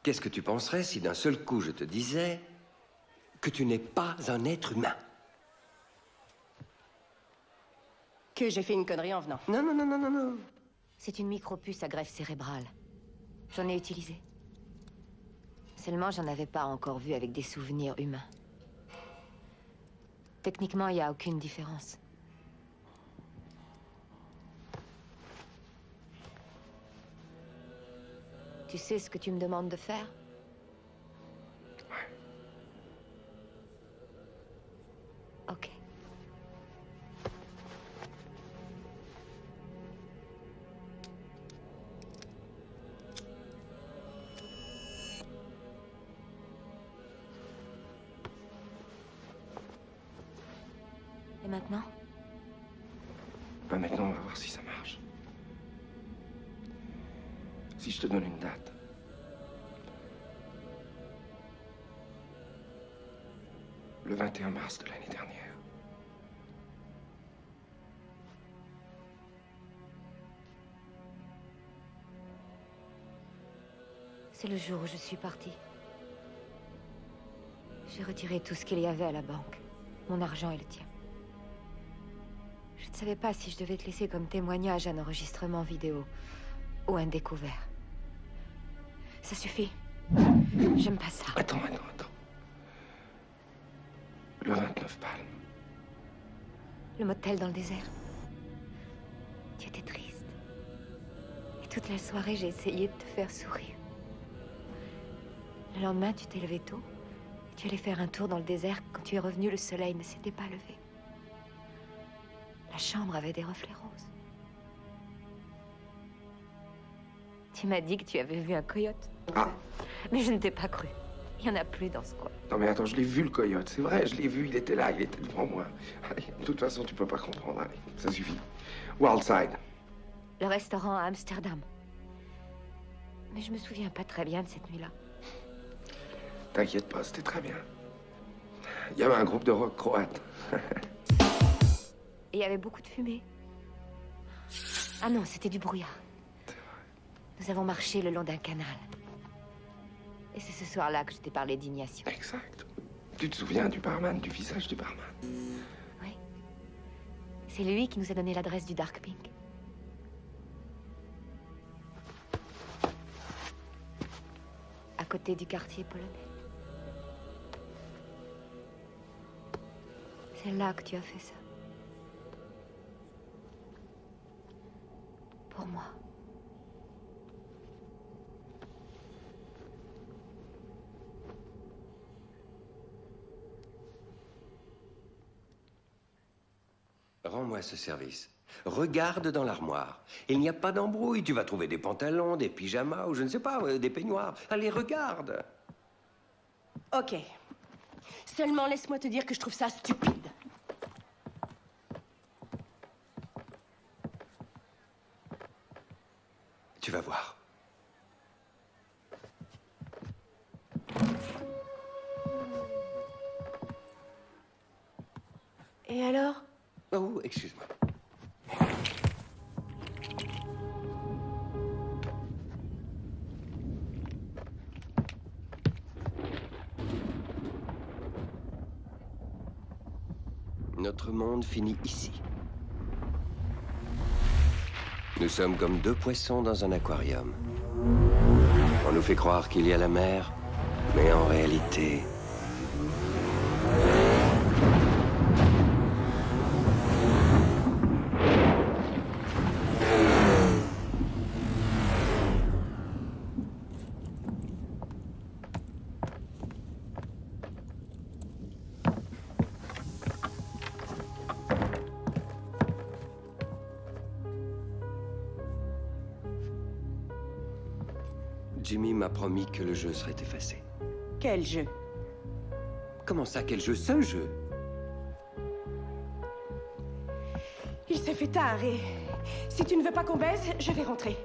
Qu'est-ce que tu penserais si d'un seul coup je te disais que tu n'es pas un être humain? Que j'ai fait une connerie en venant. Non. C'est une micropuce à greffe cérébrale. J'en ai utilisé. Seulement, j'en avais pas encore vu avec des souvenirs humains. Techniquement, il n'y a aucune différence. Tu sais ce que tu me demandes de faire? Ok. Et maintenant? Bah maintenant, on va voir si ça marche. Si je te donne une date. Le 21 mars de l'année dernière. C'est le jour où je suis partie. J'ai retiré tout ce qu'il y avait à la banque. Mon argent et le tien. Je ne savais pas si je devais te laisser comme témoignage un enregistrement vidéo ou un découvert. Ça suffit. J'aime pas ça. Attends. Le 29 Palmes. Le motel dans le désert. Tu étais triste. Et toute la soirée, j'ai essayé de te faire sourire. Le lendemain, tu t'es levé tôt. Et tu allais faire un tour dans le désert. Quand tu es revenu, le soleil ne s'était pas levé. La chambre avait des reflets roses. Tu m'as dit que tu avais vu un coyote. Ah. Mais je ne t'ai pas cru. Il n'y en a plus dans ce coin. Non mais attends, je l'ai vu le coyote, c'est vrai, je l'ai vu, il était là, il était devant moi. Allez, de toute façon, tu peux pas comprendre, allez, ça suffit. Wildside. Le restaurant à Amsterdam. Mais je me souviens pas très bien de cette nuit-là. T'inquiète pas, c'était très bien. Il y avait un groupe de rock croate. Et il y avait beaucoup de fumée. Ah non, c'était du brouillard. Nous avons marché le long d'un canal. Et c'est ce soir-là que je t'ai parlé d'Ignacio. Exact. Tu te souviens du barman, du visage du barman? Oui. C'est lui qui nous a donné l'adresse du Dark Pink. À côté du quartier polonais. C'est là que tu as fait ça. Pour moi. Rends-moi ce service. Regarde dans l'armoire. Il n'y a pas d'embrouille. Tu vas trouver des pantalons, des pyjamas ou je ne sais pas, des peignoirs. Allez, regarde. Ok. Seulement laisse-moi te dire que je trouve ça stupide. Tu vas voir. Et alors? Oh, excuse-moi. Notre monde finit ici. Nous sommes comme deux poissons dans un aquarium. On nous fait croire qu'il y a la mer, mais en réalité... Jimmy m'a promis que le jeu serait effacé. Quel jeu? Comment ça, quel jeu? Ce jeu? Il s'est fait tard et... Si tu ne veux pas qu'on baise, je vais rentrer.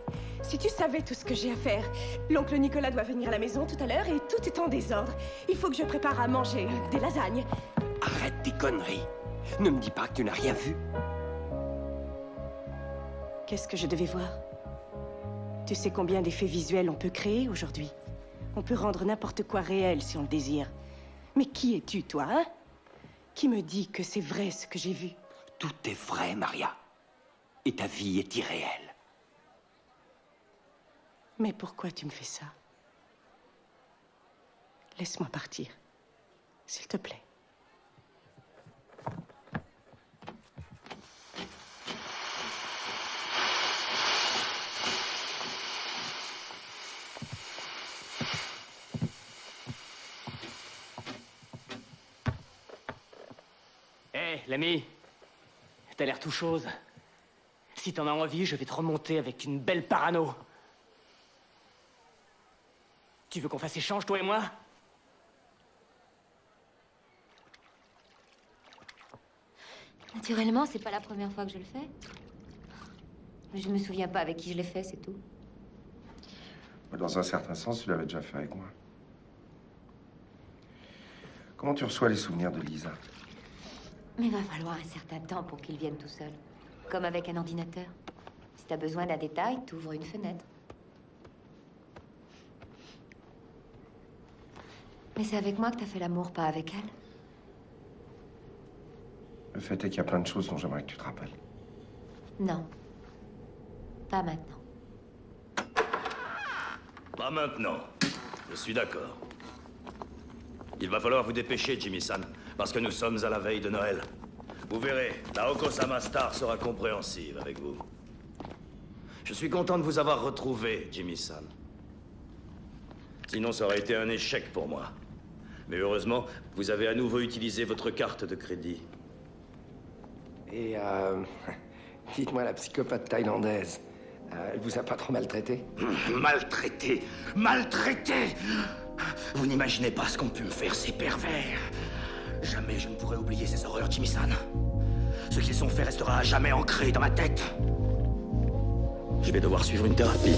Si tu savais tout ce que j'ai à faire. L'oncle Nicolas doit venir à la maison tout à l'heure et tout est en désordre. Il faut que je prépare à manger des lasagnes. Arrête tes conneries. Ne me dis pas que tu n'as rien vu. Qu'est-ce que je devais voir? Tu sais combien d'effets visuels on peut créer aujourd'hui? On peut rendre n'importe quoi réel si on le désire. Mais qui es-tu, toi, hein? Qui me dit que c'est vrai ce que j'ai vu? Tout est vrai, Maria. Et ta vie est irréelle. Mais pourquoi tu me fais ça? Laisse-moi partir, s'il te plaît. Hé, l'ami, t'as l'air tout chose. Si t'en as envie, je vais te remonter avec une belle parano. Tu veux qu'on fasse échange, toi et moi? Naturellement, c'est pas la première fois que je le fais. Je me souviens pas avec qui je l'ai fait, c'est tout. Dans un certain sens, tu l'avais déjà fait avec moi. Comment tu reçois les souvenirs de Lisa? Mais il va falloir un certain temps pour qu'il vienne tout seul. Comme avec un ordinateur. Si t'as besoin d'un détail, t'ouvres une fenêtre. Mais c'est avec moi que t'as fait l'amour, pas avec elle. Le fait est qu'il y a plein de choses dont j'aimerais que tu te rappelles. Non. Pas maintenant. Pas maintenant. Je suis d'accord. Il va falloir vous dépêcher, Jimmy-san, parce que nous sommes à la veille de Noël. Vous verrez, la Okosama Star sera compréhensive avec vous. Je suis content de vous avoir retrouvé, Jimmy-san. Sinon, ça aurait été un échec pour moi. Mais heureusement, vous avez à nouveau utilisé votre carte de crédit. Et, dites-moi, la psychopathe thaïlandaise, elle vous a pas trop maltraité? Maltraité? Maltraité? Vous n'imaginez pas ce qu'ont pu me faire ces pervers. Jamais je ne pourrai oublier ces horreurs, Jimmy-san. Ce qu'ils ont fait restera à jamais ancré dans ma tête. Je vais devoir suivre une thérapie.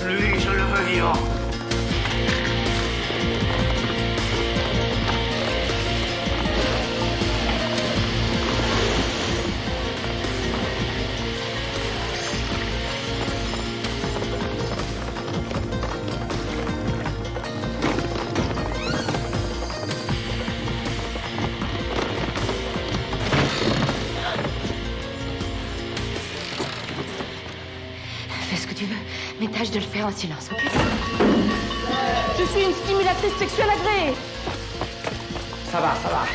Lui, je le veux vivant. Mais tâche de le faire en silence, ok? Je suis une stimulatrice sexuelle agréée. Ça va, ça va.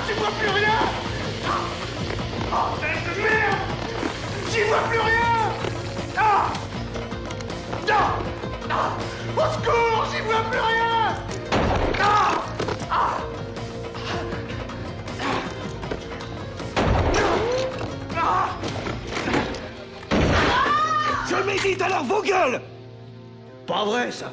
J'y vois plus rien! Oh, de merde! J'y vois plus rien! Ah! Non! Ah! Au secours! J'y vois plus rien! Ah! Ah! Ah! Je médite alors vos gueules! Pas vrai, ça!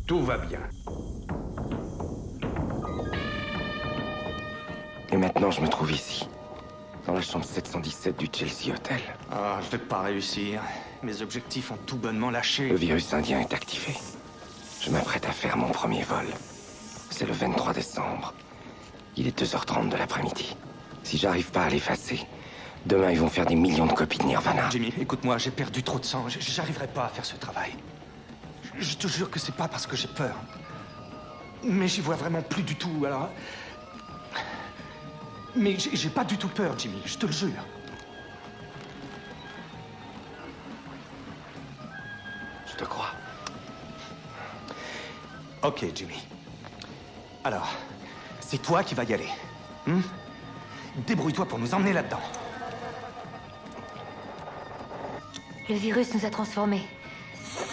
Tout va bien. Et maintenant, je me trouve ici, dans la chambre 717 du Chelsea Hotel. Ah, je vais pas réussir. Mes objectifs ont tout bonnement lâché. Le virus indien est activé. Je m'apprête à faire mon premier vol. C'est le 23 décembre. Il est 2h30 de l'après-midi. Si j'arrive pas à l'effacer, demain ils vont faire des millions de copies de Nirvana. Jimmy, écoute-moi, j'ai perdu trop de sang. J'arriverai pas à faire ce travail. Je te jure que c'est pas parce que j'ai peur. Mais j'y vois vraiment plus du tout, alors... Mais j'ai pas du tout peur, Jimmy, je te le jure. Je te crois. Ok, Jimmy. Alors, c'est toi qui vas y aller. Hmm? Débrouille-toi pour nous emmener là-dedans. Le virus nous a transformés.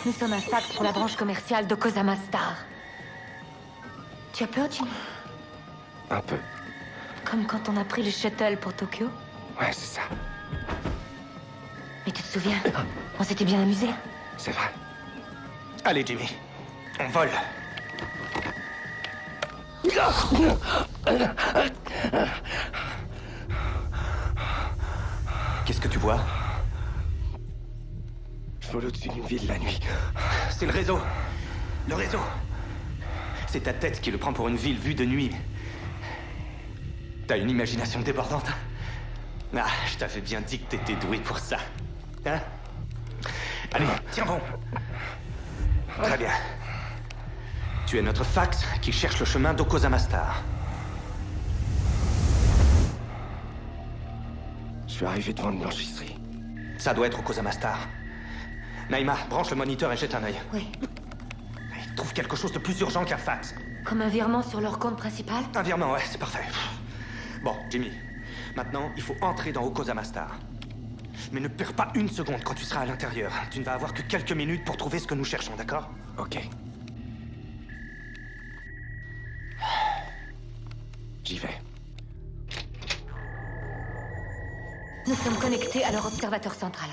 Nous sommes un fax pour la branche commerciale de Kozama Star. Tu as peur, Jimmy? Un peu. Comme quand on a pris le shuttle pour Tokyo? Ouais, c'est ça. Mais tu te souviens? On s'était bien amusés. C'est vrai. Allez, Jimmy. On vole. Qu'est-ce que tu vois? Je vole au-dessus d'une ville la nuit. C'est le réseau. Le réseau. C'est ta tête qui le prend pour une ville vue de nuit. T'as une imagination débordante. Ah, je t'avais bien dit que t'étais doué pour ça. Hein? Allez, tiens bon. Très bien. Tu es notre fax qui cherche le chemin d'Okozama Star. Je suis arrivé devant une blanchisserie. Ça doit être Okozama Star. Naïma, branche le moniteur et jette un œil. Oui. Trouve quelque chose de plus urgent qu'un fax. Comme un virement sur leur compte principal? Un virement, ouais, c'est parfait. Bon, Jimmy, maintenant, il faut entrer dans Okozama Star. Mais ne perds pas une seconde quand tu seras à l'intérieur. Tu ne vas avoir que quelques minutes pour trouver ce que nous cherchons, d'accord? Ok. J'y vais. Nous sommes connectés à leur observateur central.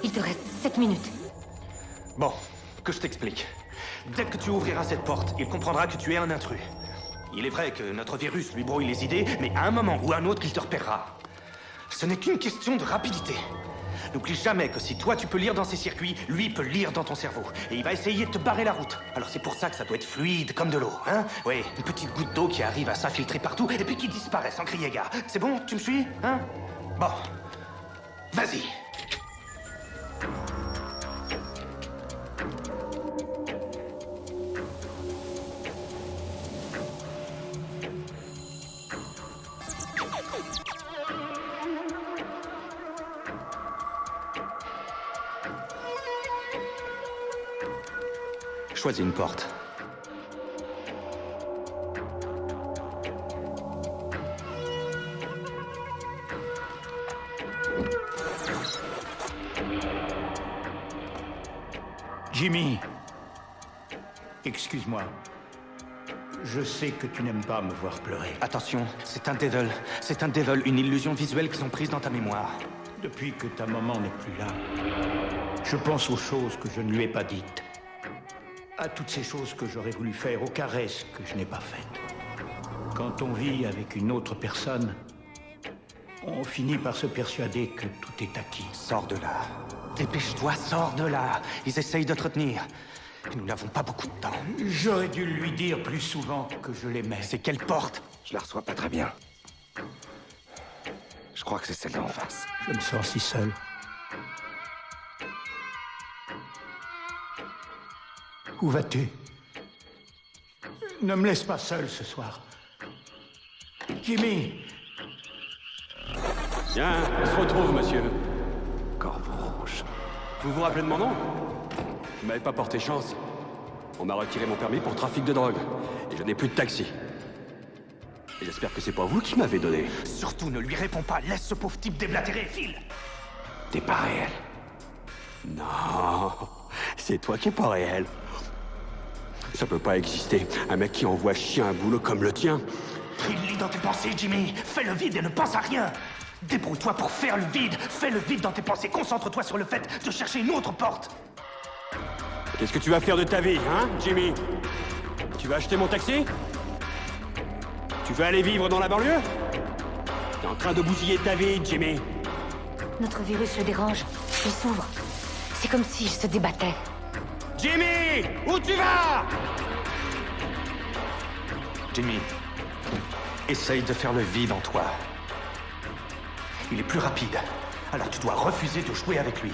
Il te reste 7 minutes. Bon, que je t'explique. Dès que tu ouvriras cette porte, il comprendra que tu es un intrus. Il est vrai que notre virus lui brouille les idées, mais à un moment ou à un autre, il te repérera. Ce n'est qu'une question de rapidité. N'oublie jamais que si toi tu peux lire dans ses circuits, lui peut lire dans ton cerveau. Et il va essayer de te barrer la route. Alors c'est pour ça que ça doit être fluide, comme de l'eau, hein? Oui, une petite goutte d'eau qui arrive à s'infiltrer partout, et puis qui disparaît sans crier gare. C'est bon? Tu me suis? Hein? Bon. Vas-y. Choisis une porte. Jimmy, excuse-moi. Je sais que tu n'aimes pas me voir pleurer. Attention, c'est un devil. C'est un devil, une illusion visuelle qu'ils ont prise dans ta mémoire. Depuis que ta maman n'est plus là, je pense aux choses que je ne lui ai pas dites. À toutes ces choses que j'aurais voulu faire, aux caresses que je n'ai pas faites. Quand on vit avec une autre personne, on finit par se persuader que tout est acquis. Sors de là. Dépêche-toi, sors de là. Ils essayent de te retenir. Nous n'avons pas beaucoup de temps. J'aurais dû lui dire plus souvent que je l'aimais. C'est quelle porte? Je la reçois pas très bien. Je crois que c'est celle d'en face. Je me sens si seul. Où vas-tu? Ne me laisse pas seul ce soir. Jimmy! Bien, on se retrouve, monsieur. Corbeau rouge. Vous vous rappelez de mon nom? Vous m'avez pas porté chance. On m'a retiré mon permis pour trafic de drogue. Et je n'ai plus de taxi. Et j'espère que c'est pas vous qui m'avez donné. Surtout ne lui réponds pas. Laisse ce pauvre type déblatérer, file. T'es pas réel. Non, c'est toi qui es pas réel. Ça peut pas exister. Un mec qui envoie chier un boulot comme le tien. Il lit dans tes pensées, Jimmy. Fais le vide et ne pense à rien. Débrouille-toi pour faire le vide. Fais le vide dans tes pensées. Concentre-toi sur le fait de chercher une autre porte. Qu'est-ce que tu vas faire de ta vie, hein, Jimmy? Tu vas acheter mon taxi? Tu veux aller vivre dans la banlieue? T'es en train de bousiller ta vie, Jimmy. Notre virus le dérange. Il s'ouvre. C'est comme s'il se débattait. Jimmy! Où tu vas? Jimmy, essaye de faire le vide en toi. Il est plus rapide. Alors tu dois refuser de jouer avec lui.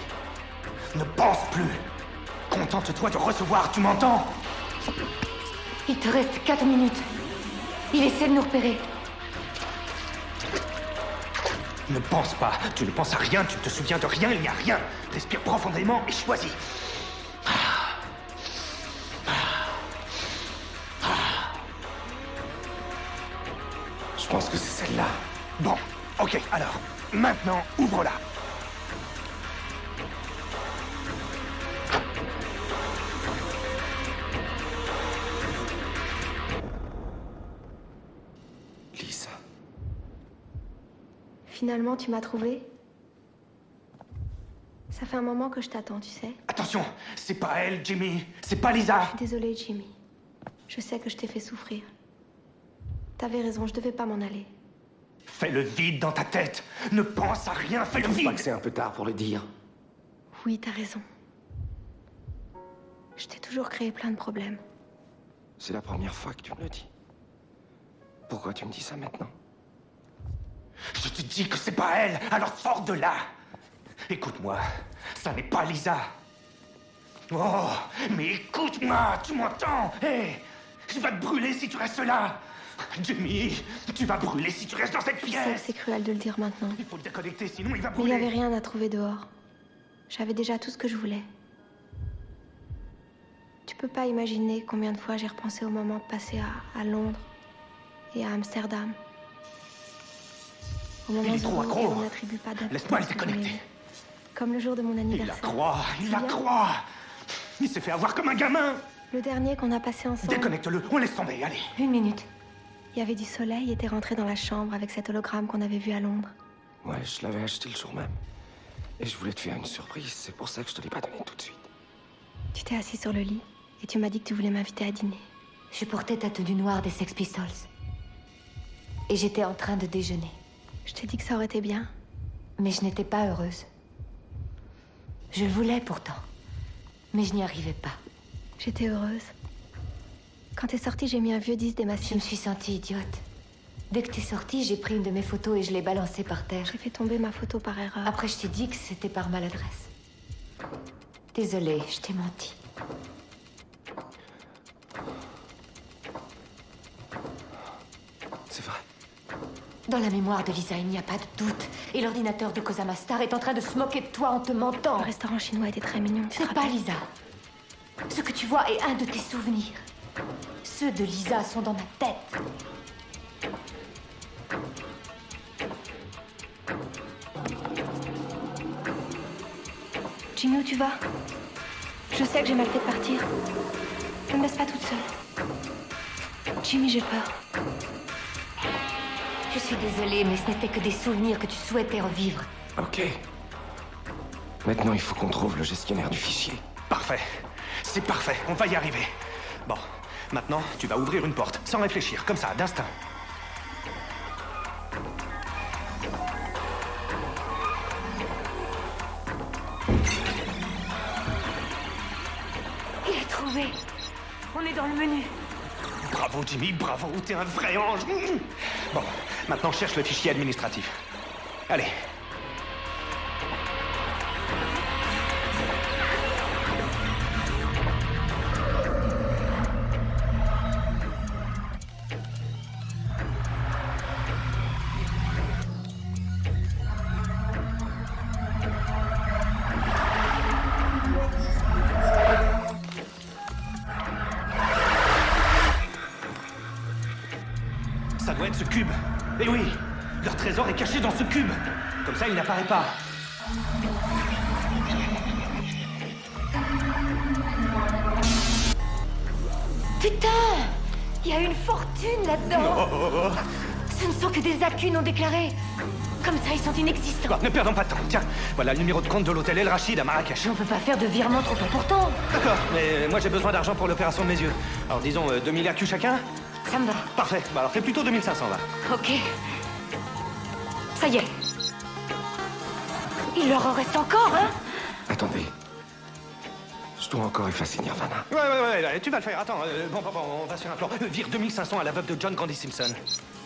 Ne pense plus. Contente-toi de recevoir, tu m'entends? Il te reste 4 minutes. Il essaie de nous repérer. Ne pense pas. Tu ne penses à rien, tu ne te souviens de rien, il n'y a rien. Respire profondément et choisis. Je pense que c'est celle-là. Bon, ok, alors, maintenant, ouvre-la. Lisa. Finalement, tu m'as trouvé? Ça fait un moment que je t'attends, tu sais. Attention, c'est pas elle, Jimmy. C'est pas Lisa. Je suis désolée, Jimmy. Je sais que je t'ai fait souffrir. T'avais raison, je devais pas m'en aller. Fais le vide dans ta tête. Ne pense à rien, fais le Je vide. crois que c'est un peu tard pour le dire. Oui, t'as raison. Je t'ai toujours créé plein de problèmes. C'est la première fois que tu me le dis. Pourquoi tu me dis ça maintenant? Je te dis que c'est pas elle, alors sors de là. Écoute-moi, ça n'est pas Lisa. Oh, mais écoute-moi, tu m'entends? Hé, je vais te brûler si tu restes là. Jimmy, tu vas brûler si tu restes dans cette Je sais que pièce. c'est cruel de le dire maintenant. Il faut le déconnecter, sinon il va Mais il brûler. n'y avait rien à trouver dehors. J'avais déjà tout ce que je voulais. Tu peux pas imaginer combien de fois j'ai repensé au moment passé à Londres et à Amsterdam. Au moment Il est trop où accro. on n'attribue pas d'importance. Laisse-moi le déconnecter. Comme le jour de mon Il la anniversaire. croit, il la Bien. croit. Il s'est fait avoir comme un gamin. Le dernier qu'on a passé ensemble. Déconnecte-le, on laisse tomber, allez. 1 minute. Il y avait du soleil et t'es rentré dans la chambre avec cet hologramme qu'on avait vu à Londres. Ouais, je l'avais acheté le jour même. Et je voulais te faire une surprise, c'est pour ça que je te l'ai pas donné tout de suite. Tu t'es assis sur le lit et tu m'as dit que tu voulais m'inviter à dîner. Je portais ta tenue noire des Sex Pistols. Et j'étais en train de déjeuner. Je t'ai dit que ça aurait été bien. Mais je n'étais pas heureuse. Je le voulais pourtant. Mais je n'y arrivais pas. J'étais heureuse. Quand t'es sortie, j'ai mis un vieux disque des Massive. Je me suis sentie idiote. Dès que t'es sortie, j'ai pris une de mes photos et je l'ai balancée par terre. J'ai fait tomber ma photo par erreur. Après, je t'ai dit que c'était par maladresse. Désolée, je t'ai menti. C'est vrai. Dans la mémoire de Lisa, il n'y a pas de doute. Et l'ordinateur de Kozama Star est en train de se moquer de toi en te mentant. Le restaurant chinois était très mignon. Ce n'est pas Lisa. Ce que tu vois est un de tes souvenirs. Ceux de Lisa sont dans ma tête. Jimmy, où tu vas? Je sais que j'ai mal fait de partir. Ne me laisse pas toute seule. Jimmy, j'ai peur. Je suis désolée, mais ce n'était que des souvenirs que tu souhaitais revivre. Ok. Maintenant, il faut qu'on trouve le gestionnaire du fichier. Parfait. C'est parfait. On va y arriver. Bon, maintenant, tu vas ouvrir une porte, sans réfléchir, comme ça, d'instinct. Il a trouvé. On est dans le menu. Bravo, Jimmy, bravo, t'es un vrai ange. Bon, maintenant, cherche le fichier administratif. Allez. Ça doit être ce cube. Eh oui, leur trésor est caché dans ce cube. Comme ça, il n'apparaît pas. Putain! Il y a une fortune là-dedans! Oh. Ce ne sont que des accus non déclarés. Comme ça, ils sont inexistants. Bon, ne perdons pas de temps. Tiens, voilà le numéro de compte de l'hôtel El Rachid à Marrakech. On peut pas faire de virement trop important. D'accord, mais moi j'ai besoin d'argent pour l'opération de mes yeux. Alors disons 2000 accus chacun. Ça me va. Parfait. Bah alors fais plutôt 2500 là. Ok. Ça y est. Il leur en reste encore, hein? Attendez. Je dois encore effacer Nirvana. Ouais, tu vas le faire. Attends, bon, on va sur un plan. Vire 2500 à la veuve de John Candy Simpson.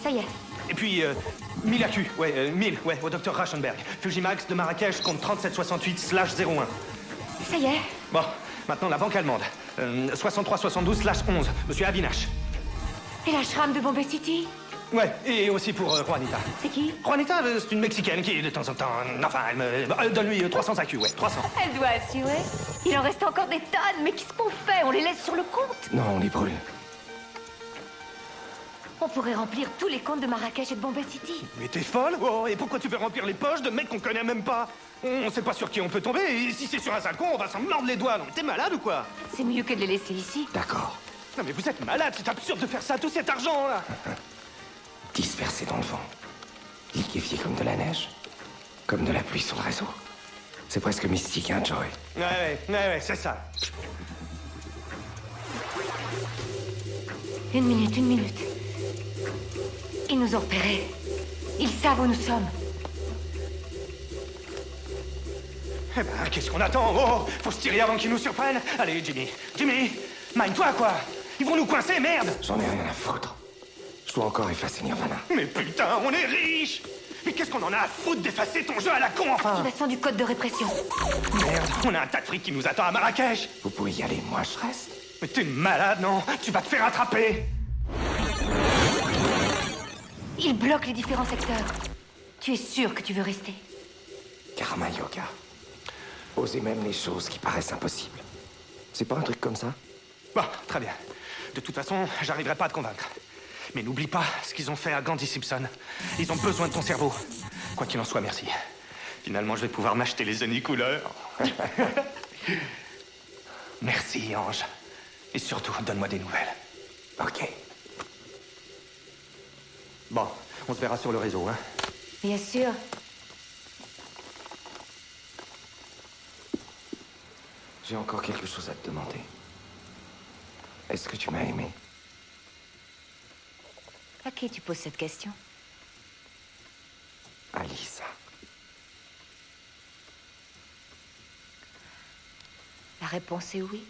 Ça y est. Et puis, 1000 accus, 1000, au docteur Rauschenberg. Fujimax de Marrakech, compte 3768/01. Ça y est. Bon, maintenant la banque allemande. 6372/11, monsieur Avinash. Et la Shram de Bombay City? Ouais, et aussi pour Juanita. C'est qui? Juanita, c'est une Mexicaine qui, de temps en temps... Enfin, elle me... donne-lui 300 accus, 300. Elle doit assurer. Il en reste encore des tonnes, mais qu'est-ce qu'on fait? On les laisse sur le compte? Non, on les brûle. On pourrait remplir tous les comptes de Marrakech et de Bombay City. Mais t'es folle? Oh, et pourquoi tu veux remplir les poches de mecs qu'on connaît même pas? On sait pas sur qui on peut tomber, et si c'est sur un sale con, on va s'en mordre les doigts. Non, mais t'es malade ou quoi? C'est mieux que de les laisser ici. D'accord. Non mais vous êtes malade, c'est absurde de faire ça, tout cet argent là. Dispersé dans le vent. Liquéfié comme de la neige. Comme de la pluie sur le réseau. C'est presque mystique, hein, Joey? Ouais, c'est ça. Une minute. Ils nous ont repérés. Ils savent où nous sommes. Eh ben, qu'est-ce qu'on attend? Oh, faut se tirer avant qu'ils nous surprennent. Allez, Jimmy, mine-toi, quoi. Ils vont nous coincer, merde. J'en ai rien à foutre. Je dois encore effacer Nirvana. Mais putain, on est riches. Mais qu'est-ce qu'on en a à foutre d'effacer ton jeu à la con, enfin? Activation du code de répression. Merde, on a un tas de fric qui nous attend à Marrakech. Vous pouvez y aller, moi je reste. Mais t'es malade, non? Tu vas te faire attraper. Ils bloquent les différents secteurs. Tu es sûr que tu veux rester? Karma Yoga. Osez même les choses qui paraissent impossibles. C'est pas un truc comme ça? Bon, très bien. De toute façon, j'arriverai pas à te convaincre. Mais n'oublie pas ce qu'ils ont fait à Gandhi Simpson. Ils ont besoin de ton cerveau. Quoi qu'il en soit, merci. Finalement, je vais pouvoir m'acheter les années couleurs. Merci, Ange. Et surtout, donne-moi des nouvelles. Ok. Bon, on se verra sur le réseau, hein? Bien sûr. J'ai encore quelque chose à te demander. Est-ce que tu m'as aimé? À qui tu poses cette question? À Lisa. La réponse est oui.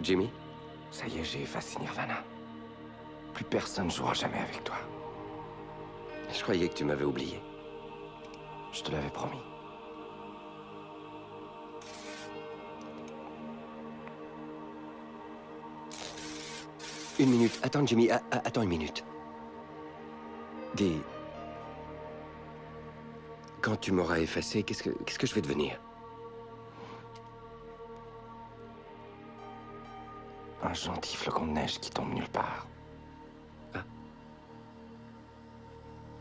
Jimmy? Ça y est, j'ai effacé Nirvana. Plus personne ne jouera jamais avec toi. Je croyais que tu m'avais oublié. Je te l'avais promis. Une minute. Attends, Jimmy. Attends une minute. Dis... Quand tu m'auras effacé, qu'est-ce que je vais devenir? Un gentil flocon de neige qui tombe nulle part. Ah.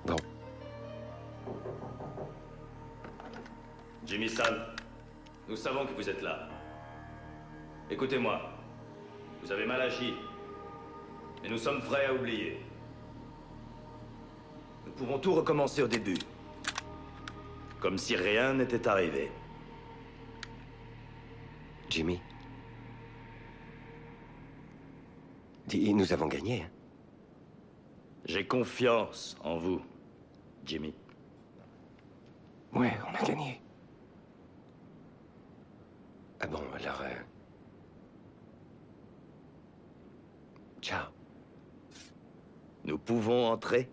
Bon. Jimmy-san, nous savons que vous êtes là. Écoutez-moi. Vous avez mal agi. Et nous sommes prêts à oublier. Nous pouvons tout recommencer au début. Comme si rien n'était arrivé. Jimmy? Dis, nous avons gagné, hein? J'ai confiance en vous, Jimmy. Ouais, on a gagné. Ah bon, alors... Ciao. Nous pouvons entrer?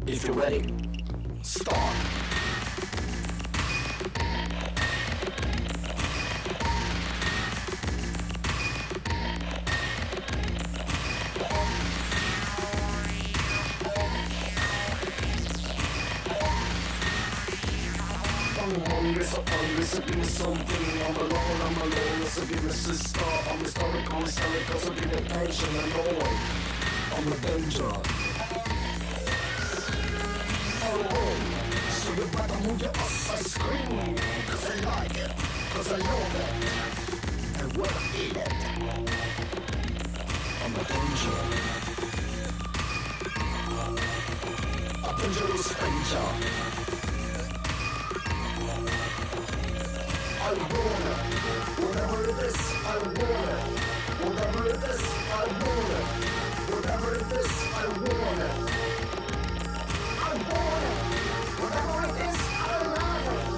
If you're ready, start. So give me something. I'm alone, so give me sister. I'm historical, so give me tension and joy. I'm a danger. So you better move your ass, I scream. Cause I like it, cause I love it. I wanna eat it. I'm a danger. A dangerous danger. I want it. Whatever it is, I want it. Whatever it is, I want it. Whatever it is, I want it. I want it. Whatever it is, I love it.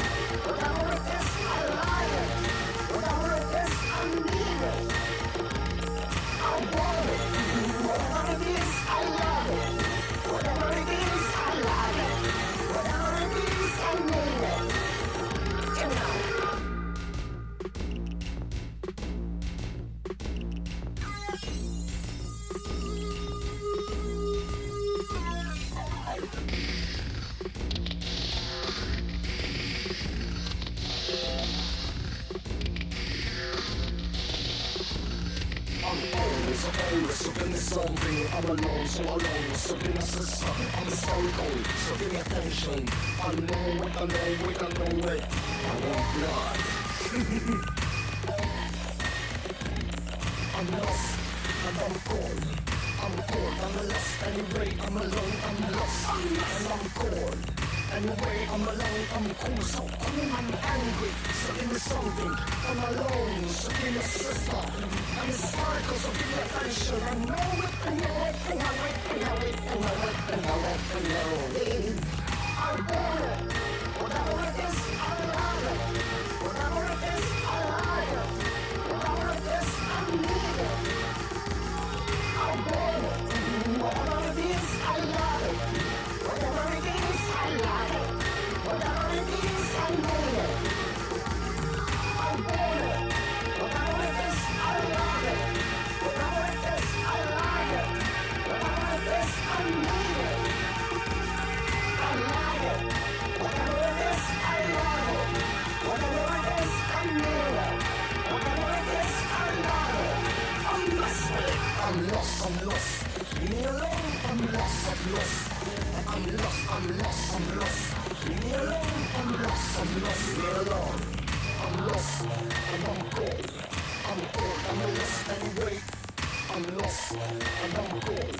Whatever it is, I like it. Whatever it is, I need it. I want it. Whatever it is, I love it. so old, so give me something. I'm alone, so alone, so give me sister. I'm historical, so give me attention. I know it, I know it, I know it. I want blood. I'm lost, and I'm cold. I'm cold, I'm lost anyway. I'm alone, I'm lost, and I'm cold. Anyway, I'm alone, I'm cool, so cool. I'm angry, so give me something. I'm alone, so give me sister. I'm historical, so give me attention. I know it, I know it, I know it, I know it, I know it, I know it, I know it. I want it. Whatever it is, I love it. Whatever it is, I like it. Whatever it is, I need it. I want it. Whatever it is, I love it. Whatever it is, I like it. Whatever it is, I need it. I want it. Whatever it is, I love it. Whatever it is, I like it. Whatever it is, I need it. I like it. Whatever it is, I love it. Whatever it is, I need it. Whatever it is, I love it. I'm lost with it. I'm lost, I'm lost. Leave me alone. I'm lost, I'm lost. I'm lost, I'm lost, I'm lost. Leave me alone. I'm lost, I'm lost. Leave me alone. I'm lost, and I'm cold. I'm cold, I'm lost anyway. I'm lost, and I'm cold.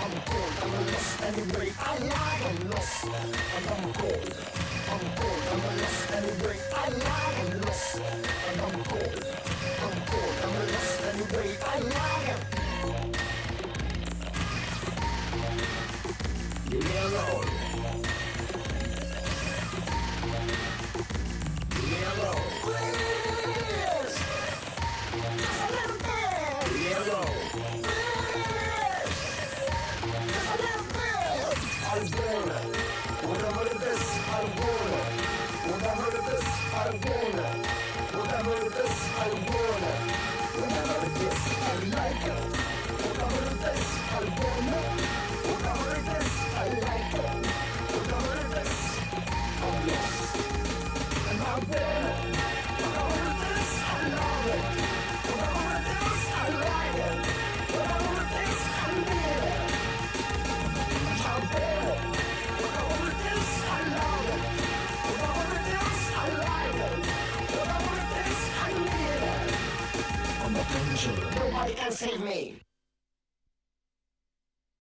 I'm cold, I'm lost anyway. I lie, I'm lost, and I'm cold. I'm cold, I'm lost anyway. I lie, I'm lost, and I'm cold. I'm cold, I'm lost anyway. I lie. Leave me alone. Leave me alone. Please. Just a little bit. Leave me alone. Please. Just a little bit. I want it. Whatever it is, I want it. Whatever it is, I want it. Whatever it is, I want it. Whatever it is, I like it. Whatever it is, I want it.